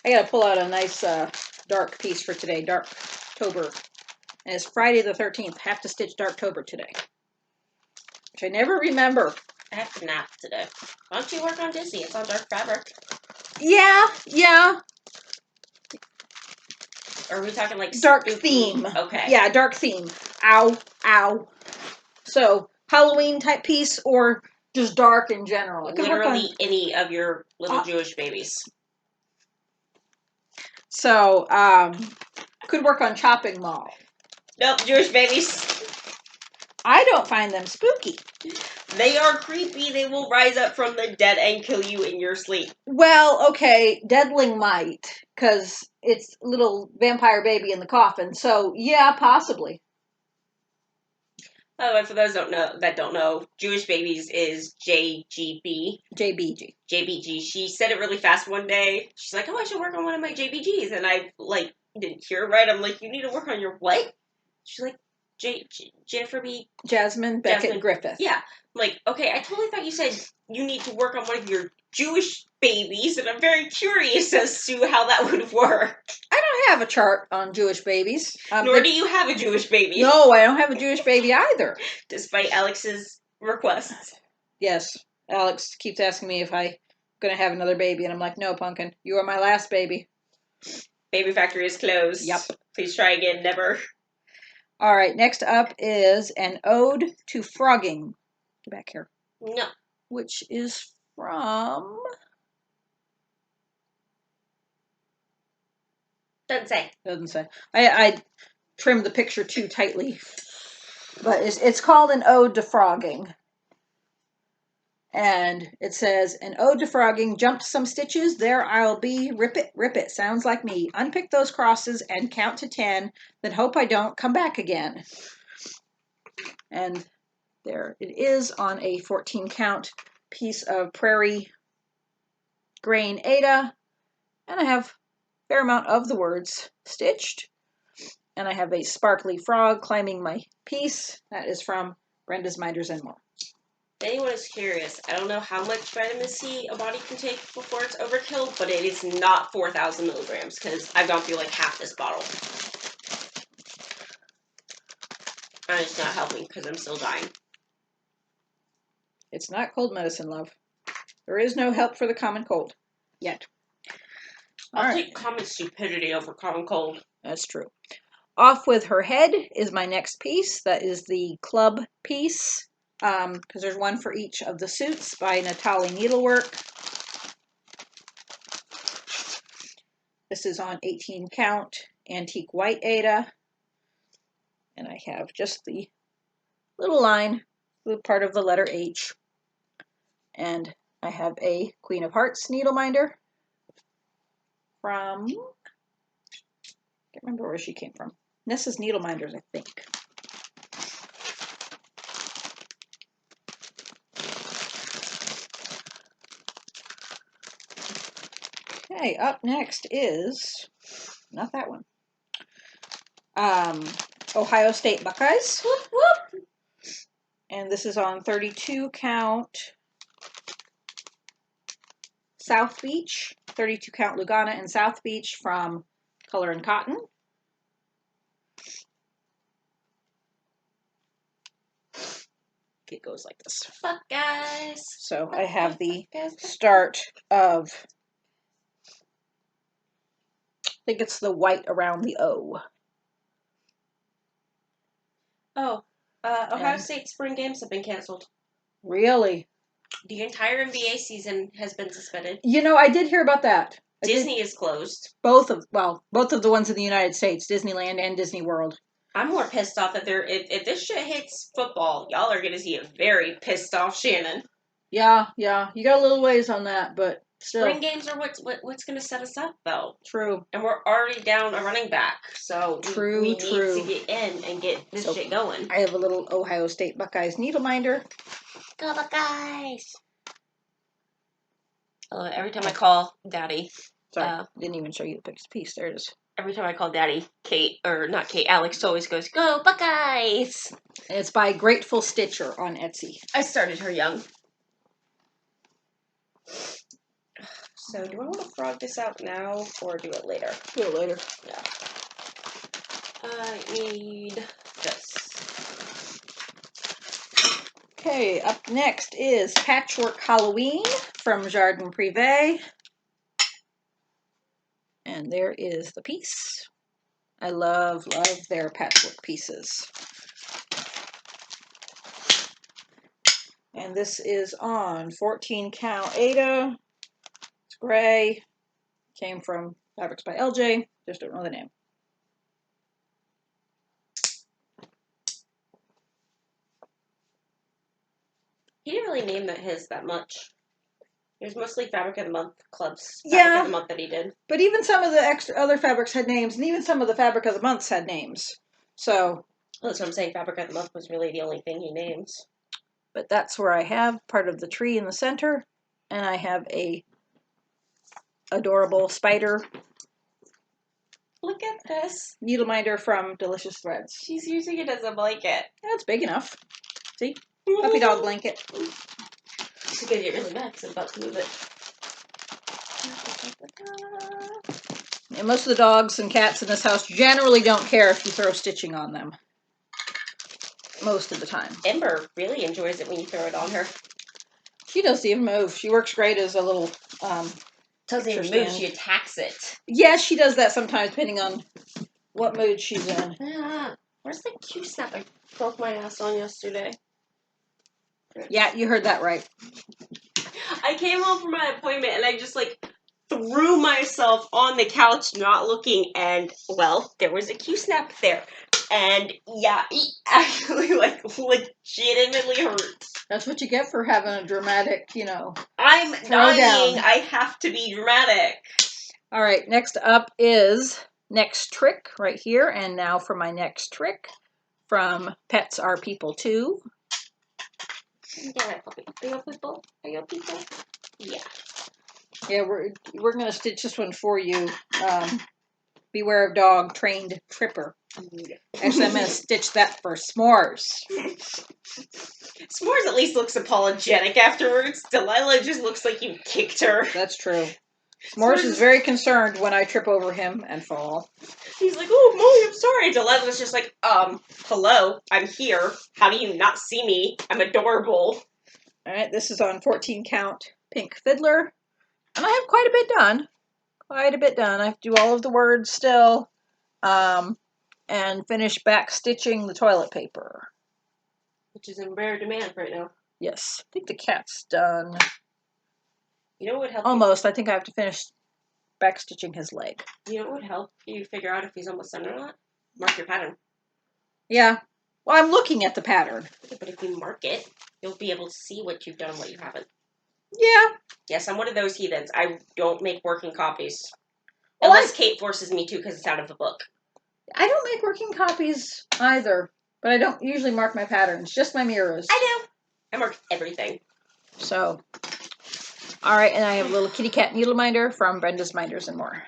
I gotta pull out a nice dark piece for today, Darktober. And it's Friday the 13th. Have to stitch Darktober today. Which I never remember. I have to nap today. Why don't you work on Disney? It's on dark fabric. Yeah. Or are we talking like dark spooky? Theme? Okay. Yeah, dark theme. Ow. So Halloween type piece or just dark in general. Literally any of your little Jewish babies. So could work on Chopping Mall. Nope, Jewish babies. I don't find them spooky. They are creepy. They will rise up from the dead and kill you in your sleep. Well, okay, Deadling might, because it's little vampire baby in the coffin. So, yeah, possibly. By the way, for those that don't know, Jewish babies is JGB. JBG. She said it really fast one day. She's like, oh, I should work on one of my JBGs. And I, didn't hear it right. I'm like, you need to work on your what? She's like, Jasmine Beckett Griffith. Yeah. I'm like, okay, I totally thought you said you need to work on one of your Jewish babies, and I'm very curious as to how that would work. I don't have a chart on Jewish babies. Nor do you have a Jewish baby. No, I don't have a Jewish baby either. Despite Alex's requests. Yes. Alex keeps asking me if I'm going to have another baby, and I'm like, no, Pumpkin. You are my last baby. Baby factory is closed. Yep. Please try again. Never. All right, next up is an ode to frogging. Get back here. No. Which is from... Doesn't say. Doesn't say. I trimmed the picture too tightly. But it's called an ode to frogging. And it says, an ode to frogging, jumped some stitches, there I'll be, rip it, sounds like me. Unpick those crosses and count to 10, then hope I don't come back again. And there it is on a 14 count piece of prairie grain Ada. And I have a fair amount of the words stitched. And I have a sparkly frog climbing my piece. That is from Brenda's Minders and More. anyone is curious, I don't know how much vitamin C a body can take before it's overkill, but it is not 4,000 milligrams, because I've gone through like half this bottle. And it's not helping, because I'm still dying. It's not cold medicine, love. There is no help for the common cold. Yet. I'll take common stupidity over common cold. That's true. Off with Her Head is my next piece. That is the club piece. Because there's one for each of the suits by Natali Needlework. This is on 18 count antique white Aida. And I have just the little line, the part of the letter H. And I have a Queen of Hearts needle minder from, can't remember where she came from. Nessa's Needle Minders, I think. Okay, up next is, not that one, Ohio State Buckeyes. Whoop, whoop. And this is on 32 count South Beach, 32 count Lugana and South Beach from Color and Cotton. It goes like this. Buckeyes. So I have the start of, I think it's the white around the O. Oh, Ohio State spring games have been canceled. Really? The entire NBA season has been suspended. You know, I did hear about that. Disney is closed. Both of the ones in the United States, Disneyland and Disney World. I'm more pissed off that if this shit hits football, y'all are gonna see a very pissed off Shannon. Yeah. You got a little ways on that, but still. Spring games are what's gonna set us up, though. True. And we're already down a running back, so we need to get in and get this shit going. I have a little Ohio State Buckeyes needle minder. Go Buckeyes! Every time I call Daddy, sorry, didn't even show you the piece. There it is. Every time I call Daddy, Alex always goes, "Go Buckeyes!" And it's by Grateful Stitcher on Etsy. I started her young. So, do I want to frog this out now or do it later? Do it later. Yeah. I need this. Okay, up next is Patchwork Halloween from Jardin Privé. And there is the piece. I love their patchwork pieces. And this is on 14 count Aida. It's gray. Came from Fabrics by LJ. Just don't know the name. He didn't really name his that much. It was mostly Fabric of the Month clubs. Fabric of the Month that he did. But even some of the other fabrics had names, and even some of the Fabric of the Months had names. So that's what I'm saying. Fabric of the Month was really the only thing he names. But that's where I have part of the tree in the center, and I have a adorable spider. Look at this Needle minder from Delicious Threads. She's using it as a blanket. Yeah, it's big enough. See? Puppy dog blanket. She's gonna get really mad because I'm about to move it. And most of the dogs and cats in this house generally don't care if you throw stitching on them. Most of the time. Ember really enjoys it when you throw it on her. She doesn't even move. She works great as a little doesn't even move, she attacks it. Yeah, she does that sometimes depending on what mood she's in. Where's the Q snap I broke my ass on yesterday? Yeah, you heard that right. I came home from my appointment and I just threw myself on the couch not looking, and well, there was a Q snap there. And yeah, it actually legitimately hurt. That's what you get for having a dramatic, I'm dying. Down. I have to be dramatic. All right, next up is Next Trick right here. And now for my next trick from Pets Are People Too. Yeah, puppy. Are you people? Are you people? Yeah. Yeah, we're gonna stitch this one for you. Beware of Dog Trained Tripper. Actually, I'm going to stitch that for s'mores. S'mores at least looks apologetic afterwards. Delilah just looks like you kicked her. That's true. S'mores is very concerned when I trip over him and fall. He's like, oh, Molly, I'm sorry. Delilah's just like, hello, I'm here. How do you not see me? I'm adorable. All right, this is on 14 count Pink Fiddler. And I have quite a bit done. Quite a bit done. I have to do all of the words still. And finish back stitching the toilet paper. Which is in rare demand right now. Yes, I think the cat's done. You know what would help? Almost. I think I have to finish back stitching his leg. You know what would help you figure out if he's almost done or not? Mark your pattern. Yeah. Well, I'm looking at the pattern. But if you mark it, you'll be able to see what you've done and what you haven't. Yeah. Yes, I'm one of those heathens. I don't make working copies. Well, unless Kate forces me to because it's out of the book. I don't make working copies either, but I don't usually mark my patterns, just my mirrors. I do. I mark everything. So, all right, and I have a little kitty cat needle minder from Brenda's Minders and More.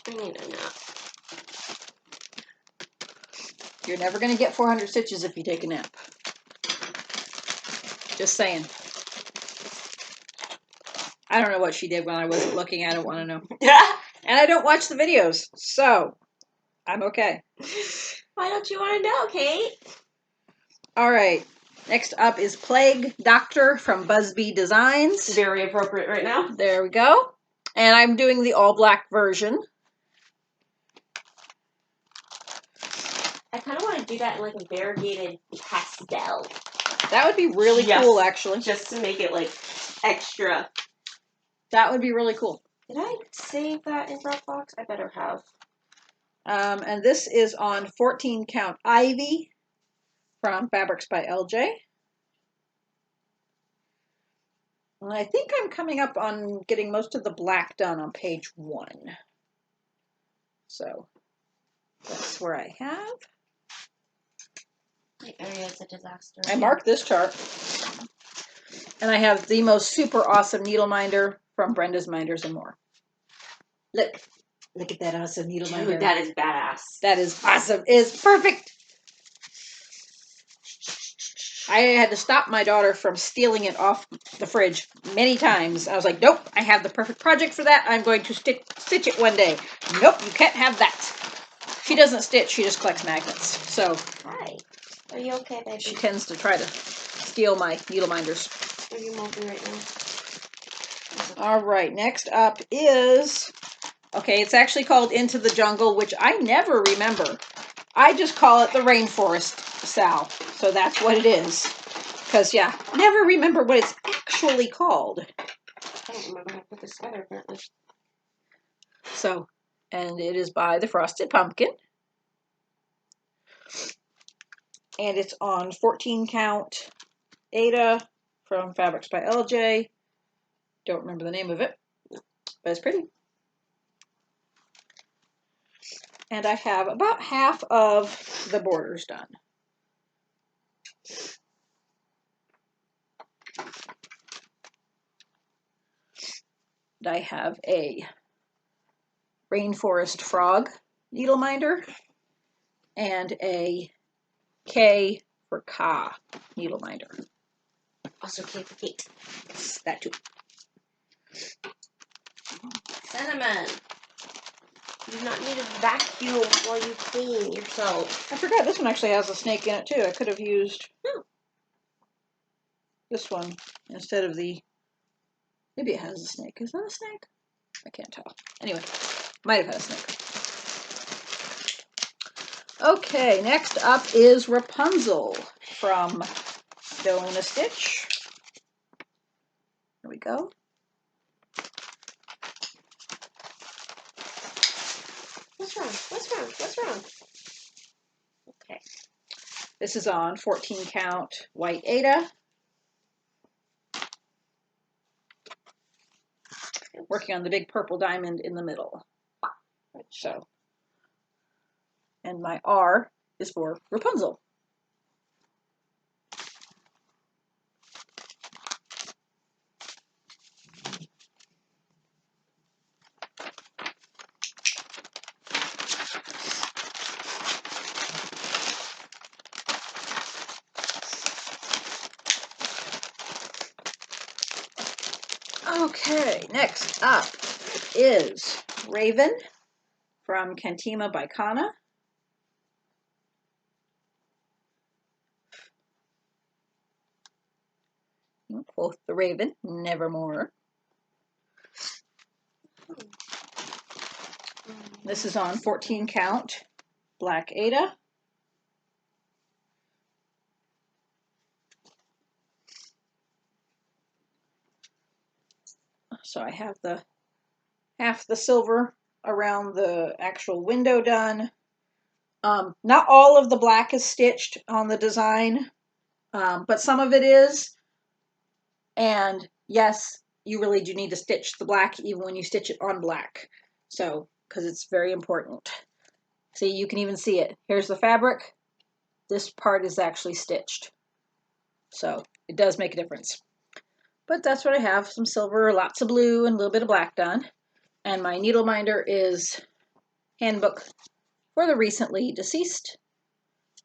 I need a nap. You're never going to get 400 stitches if you take a nap. Just saying. I don't know what she did when I wasn't looking. I don't want to know. And I don't watch the videos, so I'm okay. Why don't you want to know, Kate? All right. Next up is Plague Doctor from Busby Designs. Very appropriate right now. There we go. And I'm doing the all black version. I kind of want to do that in like a variegated pastel. That would be really cool, actually. Just to make it like extra. That would be really cool. Did I save that in Dropbox? I better have. And this is on 14 count Ivy from Fabrics by LJ. And I think I'm coming up on getting most of the black done on page 1. So that's where I have. My area is a disaster. I marked this chart. And I have the most super awesome needle minder from Brenda's Minders and More. Look at that awesome needle minder. Dude, that is badass. That is awesome. It is perfect. I had to stop my daughter from stealing it off the fridge many times. I was like, nope, I have the perfect project for that. I'm going to stitch it one day. Nope, you can't have that. She doesn't stitch. She just collects magnets. So, Hi. Are you okay, baby? She tends to try to steal my needle minders. Are you moving right now? All right, next up is, okay, it's actually called Into the Jungle, which I never remember. I just call it the Rainforest Sal, so that's what it is. Because, yeah, never remember what it's actually called. I don't remember how to put this together, apparently. So, and it is by the Frosted Pumpkin. And it's on 14 count Ada from Fabrics by LJ. Don't remember the name of it, but it's pretty. And I have about half of the borders done. I have a Rainforest Frog needle minder and a K for Ka needle minder. Also K for Kate. That too. Cinnamon. You do not need a vacuum while you clean yourself. I forgot this one actually has a snake in it too. I could have used this one instead of the, maybe it has a snake. Is that a snake? I can't tell. Anyway, might have had a snake. Okay, next up is Rapunzel from Donut Stitch. There we go. What's wrong? What's wrong? What's wrong? Okay. This is on 14 count White Ada. Working on the big purple diamond in the middle. So, and my R is for Rapunzel. Okay, next up is Raven from Cantima by Kana. Quoth the Raven, nevermore. This is on 14 count, Black Ada. So I have the half the silver around the actual window done. Not all of the black is stitched on the design, but some of it is. And yes, you really do need to stitch the black even when you stitch it on black. So, because it's very important. See, you can even see it. Here's the fabric. This part is actually stitched. So it does make a difference. But that's what I have. Some silver, lots of blue, and a little bit of black done. And my needle minder is Handbook for the Recently Deceased.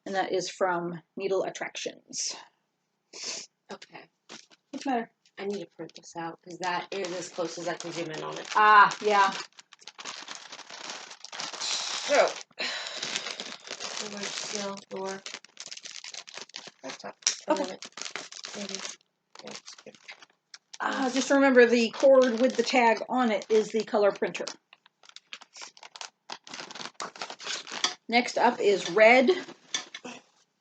And that is from Needle Attractions. Okay. What's the matter? I need to print this out because that is as close as I can zoom in on it. Ah, yeah. So. Seal door. That's up. Okay. Maybe. Just remember the cord with the tag on it is the color printer. Next up is Red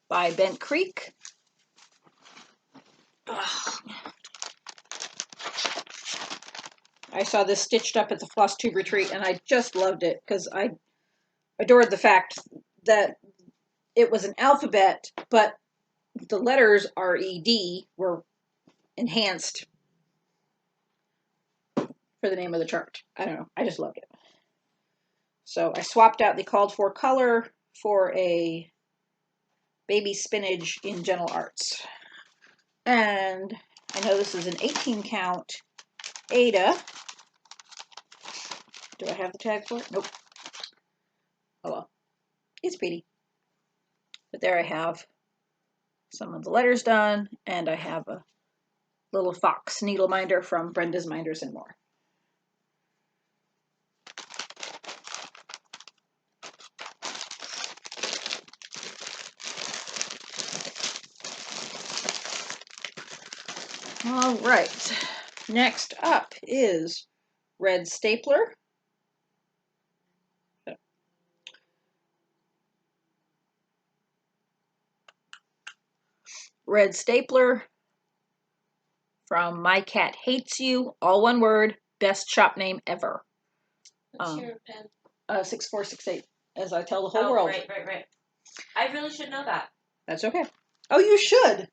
by Bent Creek. I saw this stitched up at the Flosstube retreat and I just loved it because I adored the fact that it was an alphabet, but the letters R-E-D were enhanced for the name of the chart. I don't know. I just loved it. So I swapped out the called for color for a baby spinach in Gentle Arts. And I know this is an 18 count Ada. Do I have the tag for it? Nope. Oh well. It's pretty. But there I have some of the letters done, and I have a little fox needle minder from Brenda's Minders and More. All right. Next up is Red Stapler. Red Stapler from My Cat Hates You, all one word, best shop name ever. What's your pen? 6468, as I tell the whole world. Right. I really should know that. That's okay. Oh, you should.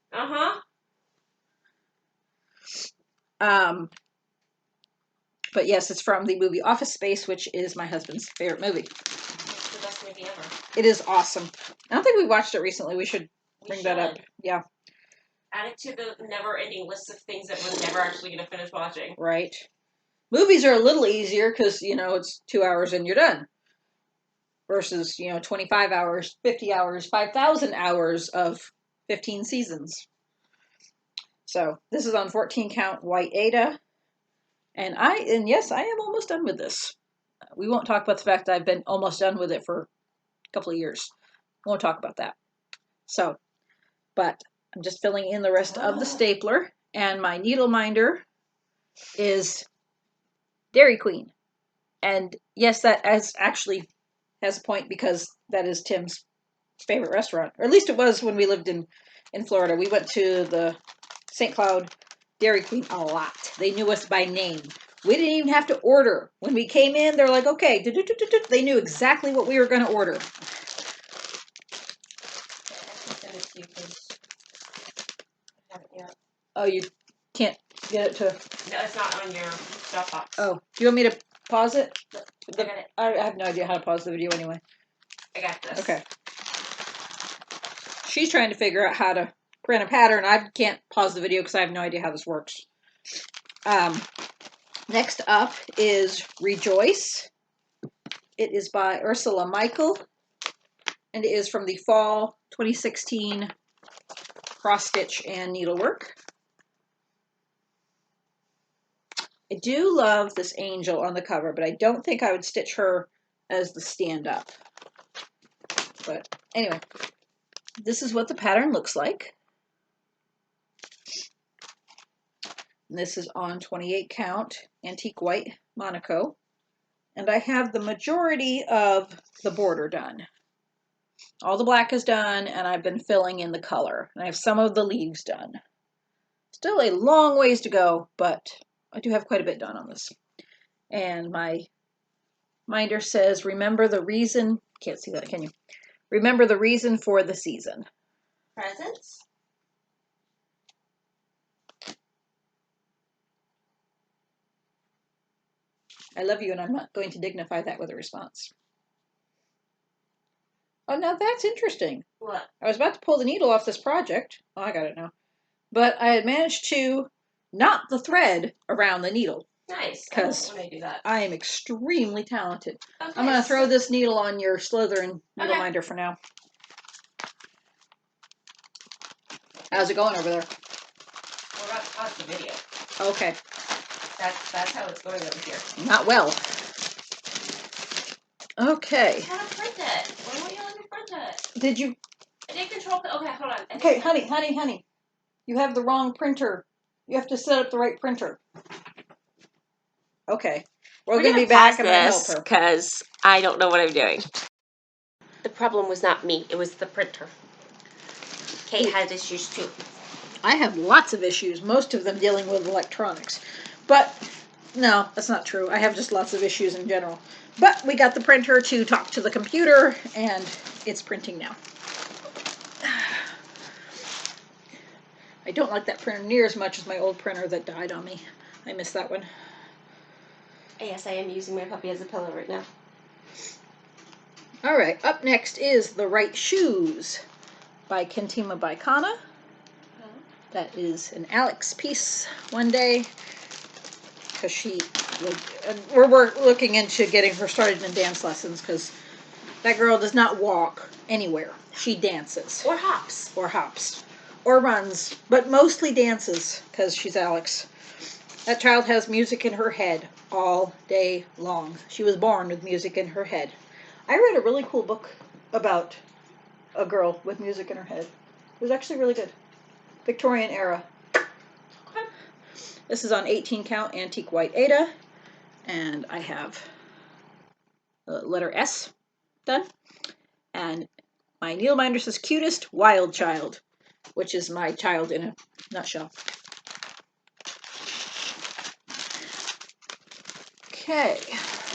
But yes, it's from the movie Office Space, which is my husband's favorite movie. It's the best movie ever. It is awesome. I don't think we watched it recently. We should bring that up. Yeah. Add it to the never-ending list of things that we're never actually going to finish watching. Right. Movies are a little easier because, you know, it's 2 hours and you're done. Versus, 25 hours, 50 hours, 5,000 hours of 15 seasons. So this is on 14 count White Ada. And yes, I am almost done with this. We won't talk about the fact that I've been almost done with it for a couple of years. Won't talk about that. So, but I'm just filling in the rest of the stapler. And my needle minder is Dairy Queen. And yes, that actually has a point because that is Tim's favorite restaurant. Or at least it was when we lived in Florida. We went to the St. Cloud Dairy Queen a lot. They knew us by name. We didn't even have to order. When we came in, they're like, okay. They knew exactly what we were going to order. Oh, you can't get it to... No, it's not on your Dropbox. Oh, do you want me to pause it? I got it. I have no idea how to pause the video anyway. I got this. Okay. She's trying to figure out how to print a pattern. I can't pause the video because I have no idea how this works. Next up is Rejoice. It is by Ursula Michael, and it is from the Fall 2016 Cross Stitch and Needlework. I do love this angel on the cover, but I don't think I would stitch her as the stand-up. But anyway, this is what the pattern looks like. And this is on 28 count antique white Monaco. And I have the majority of the border done. All the black is done, and I've been filling in the color. And I have some of the leaves done. Still a long ways to go, but I do have quite a bit done on this. And my minder says, remember the reason, can't see that, can you? Remember the reason for the season. Presents? I love you, and I'm not going to dignify that with a response. Oh, now that's interesting. What? I was about to pull the needle off this project. Oh, I got it now. But I had managed to knot the thread around the needle. Nice. Because I do that. I am extremely talented. Okay, I'm going to throw this needle on your Slytherin needle minder for now. How's it going over there? We're about to pause the video. Okay. That's how it's going over here. Not well. Okay. I want to print it. Why won't you let me print it? Did you? I did control. Okay, hold on. Okay, honey. You have the wrong printer. You have to set up the right printer. Okay. We're going to be back. I'm going to help her. Because I don't know what I'm doing. The problem was not me. It was the printer. Kate had issues too. I have lots of issues, most of them dealing with electronics. But, no, that's not true. I have just lots of issues in general. But we got the printer to talk to the computer, and it's printing now. I don't like that printer near as much as my old printer that died on me. I miss that one. Yes, I am using my puppy as a pillow right now. All right, up next is The Right Shoes by Kentima Baikana. That is an Alex piece one day, because we're looking into getting her started in dance lessons, because that girl does not walk anywhere. She dances. Or hops. Or hops. Or runs, but mostly dances, because she's Alex. That child has music in her head all day long. She was born with music in her head. I read a really cool book about a girl with music in her head. It was actually really good. Victorian era. Okay. This is on 18 count antique white Ada, and I have the letter S done. And my needle minder says cutest wild child, which is my child in a nutshell. Okay.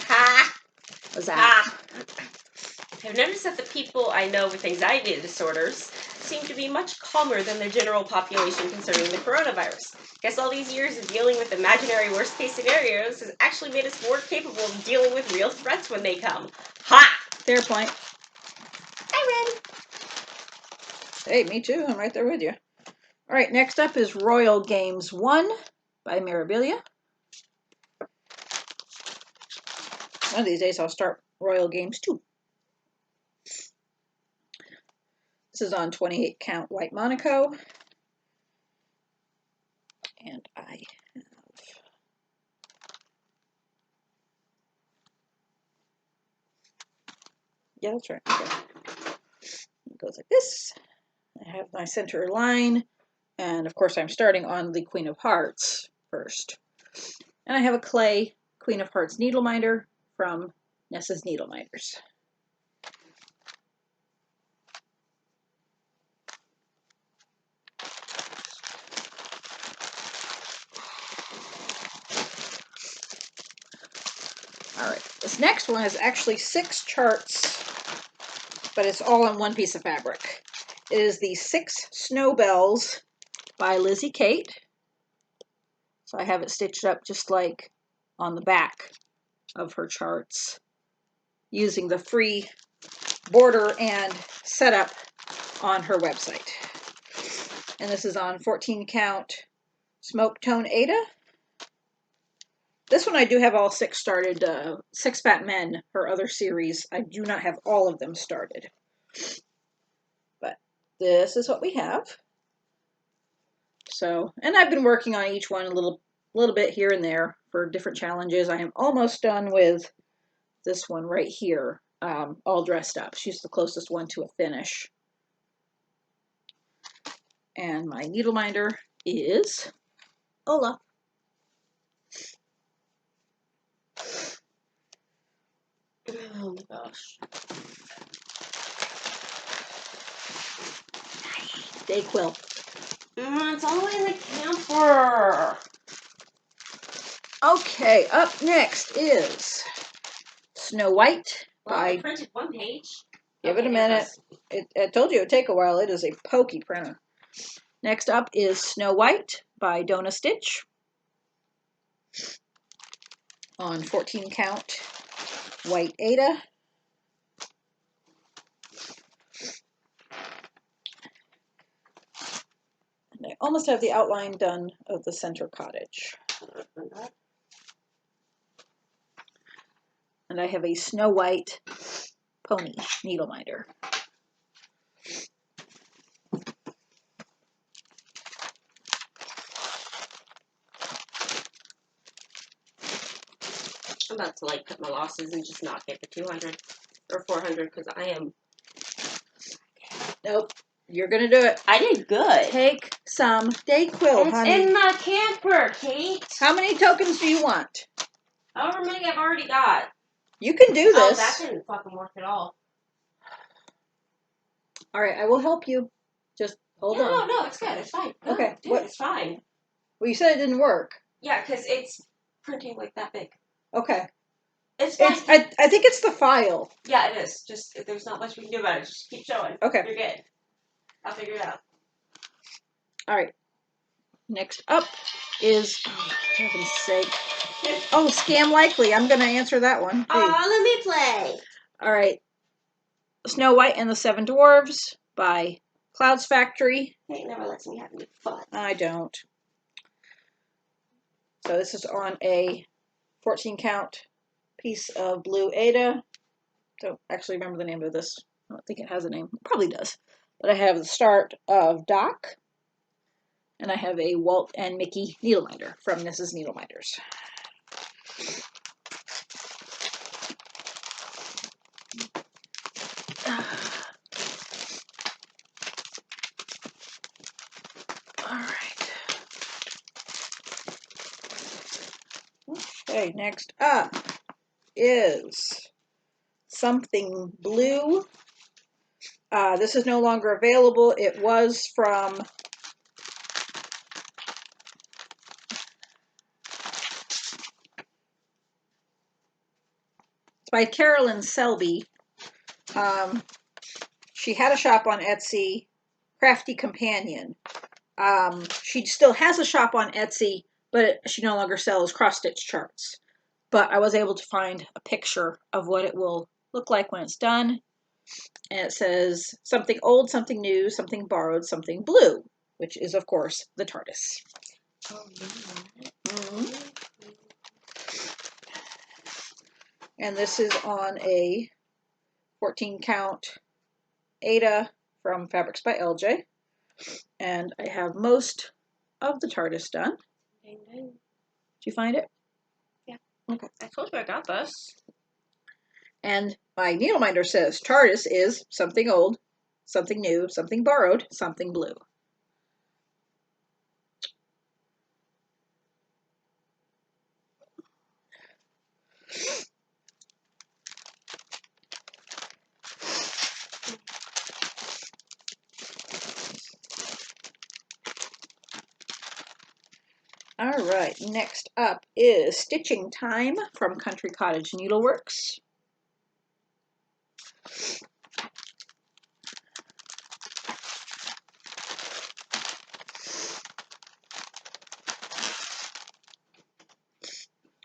Ha! What's that? Ha! I've noticed that the people I know with anxiety disorders seem to be much calmer than the general population concerning the coronavirus. Guess all these years of dealing with imaginary worst-case scenarios has actually made us more capable of dealing with real threats when they come. Ha! Fair point. I win. Hey, me too. I'm right there with you. All right, next up is Royal Games 1 by Mirabilia. One of these days I'll start Royal Games 2. This is on 28 count white Monaco. And I have... Yeah, that's right. Okay. It goes like this. I have my center line. And of course I'm starting on the Queen of Hearts first. And I have a clay Queen of Hearts needle minder from Nessa's Needle Minders. All right, this next one is actually 6 charts, but it's all on one piece of fabric. It is the 6 Snow Bells by Lizzie Kate. So I have it stitched up just like on the back of her charts, using the free border and setup on her website. And this is on 14 count Smoke Tone Ada. This one I do have all 6 started. 6 Fat Men, her other series, I do not have all of them started. But this is what we have. So, and I've been working on each one a little little bit here and there for different challenges. I am almost done with this one right here, all dressed up. She's the closest one to a finish. And my needle minder is Ola. Oh my gosh. Day quilt. It's all in the camper. Okay, up next is Snow White. Well, I printed one page. Give it a minute. I told you it would take a while. It is a pokey printer. Next up is Snow White by Donna Stitch on 14 count white Aida. And I almost have the outline done of the center cottage. And I have a Snow White pony needle minder. I'm about to like cut my losses and just not get the 200 or 400 because I am. Nope, you're gonna do it. I did good. Take some day quilt, it's honey. in the camper, Kate. How many tokens do you want? However many I've already got. You can do this. Oh, that didn't fucking work at all. All right, I will help you. Just hold on. No, it's good. It's fine. No, Okay, dude, it's fine. Well, you said it didn't work. Yeah, because it's printing like that big. Okay. It's fine. I think it's the file. Yeah, it is. Just there's not much we can do about it. Just keep showing. Okay. You're good. I'll figure it out. All right. Next up is, oh, for heaven's sake. Oh, Scam Likely. I'm going to answer that one. Let me play. All right. Snow White and the Seven Dwarves by Clouds Factory. It never lets me have any fun. I don't. So this is on a 14 count piece of blue Aida. Don't actually remember the name of this. I don't think it has a name. It probably does. But I have the start of Doc. And I have a Walt and Mickey needle minder from Mrs. Needle Minders. All right. Okay, next up is Something Blue. This is no longer available. It was from it's by Carolyn Selby. She had a shop on Etsy, Crafty Companion. She still has a shop on Etsy, but she no longer sells cross-stitch charts. But I was able to find a picture of what it will look like when it's done. And it says something old, something new, something borrowed, something blue, which is, of course, the TARDIS. And this is on a 14 count Aida from Fabrics by LJ. And I have most of the TARDIS done. Ding, ding. Did you find it? Yeah. Okay. I told you I got this. And my needle minder says TARDIS is something old, something new, something borrowed, something blue. All right, next up is Stitching Time from Country Cottage Needleworks.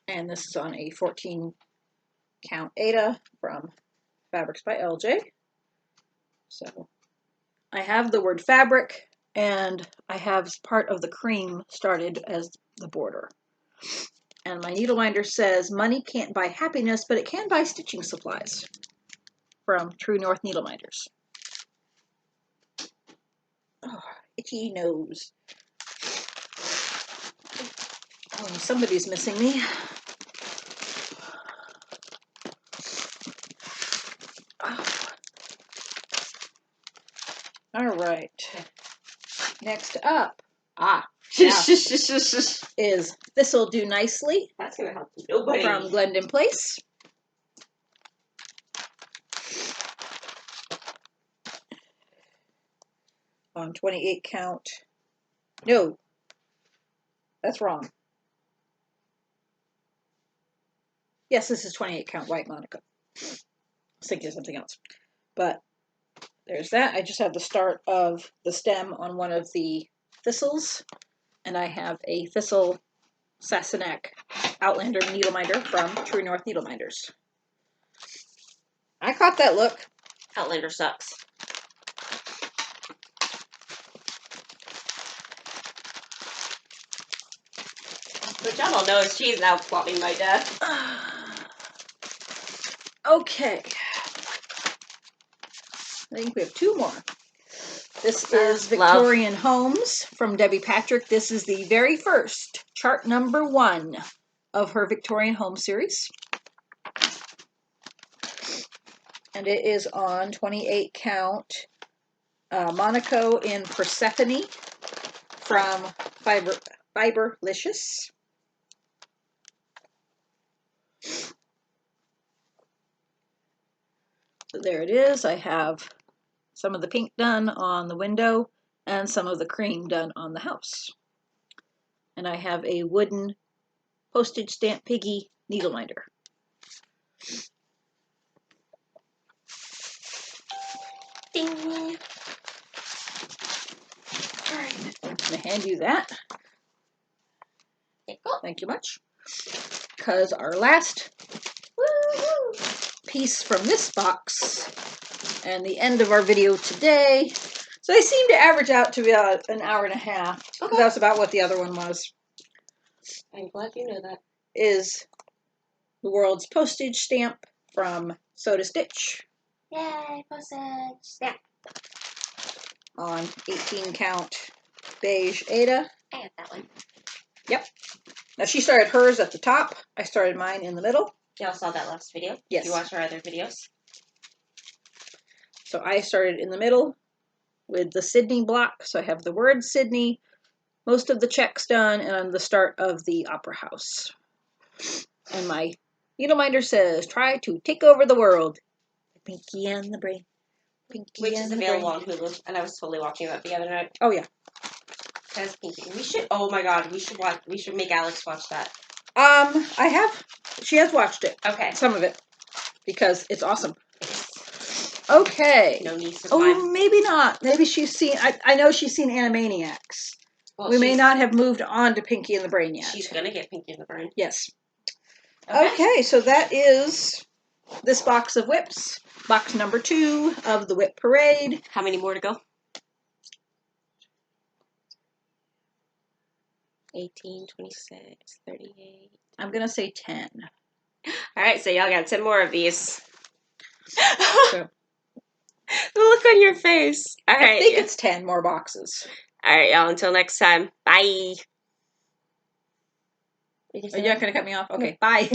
And this is on a 14 count Aida from Fabrics by LJ. So I have the word fabric and I have part of the cream started as the border. And my needle minder says, money can't buy happiness, but it can buy stitching supplies from True North Needle Minders. Oh, itchy nose. Oh, somebody's missing me. Oh. All right. Next up. Yeah, is This'll Do Nicely. That's going to help nobody. From Glendon Place. On 28 count. No, that's wrong. Yes, this is 28 count white Monica. I was thinking of something else. But there's that. I just have the start of the stem on one of the thistles. And I have a Thistle Sassenach Outlander Needleminder from True North Needleminders. I caught that look. Outlander sucks. But y'all don't know is she's now plotting my death. Okay. I think we have two more. This is Victorian Homes from Debbie Patrick. This is the very first chart number 1 of her Victorian Home series. And it is on 28 count Monaco in Persephone from Fiberlicious. So there it is. I have some of the pink done on the window and some of the cream done on the house. And I have a wooden postage stamp piggy needleminder. Ding. All right, I'm going to hand you that. Thank you much. Because our last piece from this box and the end of our video today, so they seem to average out to about an hour and a half. Okay. That's about what the other one was. I'm glad you know that. Is the world's postage stamp from Soda Stitch. Yay, postage stamp. On 18 count beige Ada. I got that one. Yep. Now she started hers at the top. I started mine in the middle. Y'all saw that last video? Yes. You watched our other videos? So I started in the middle with the Sydney block. So I have the word Sydney, most of the checks done, and I'm the start of the Opera House. And my needleminder says, try to take over the world. Pinky and the Brain. Pinky Which and is the available Brain. on Hulu. And I was totally watching that the other night. Oh, yeah. Because Pinky. We should, oh my god, we should make Alex watch that. I have. She has watched it. Okay. Some of it. Because it's awesome. Okay. No niece of Oh, mine. maybe not. Maybe she's seen, I know she's seen Animaniacs. Well, we may not have moved on to Pinky and the Brain yet. She's going to get Pinky and the Brain. Yes. Okay, so that is this box of WIPs. Box number 2 of the WIP Parade. How many more to go? 18, 26, 38. I'm going to say 10. All right, so y'all got 10 more of these. So. The look on your face. All right. I think it's 10 more boxes. All right, y'all. Until next time. Bye. Are you not going to cut me off? Okay, bye.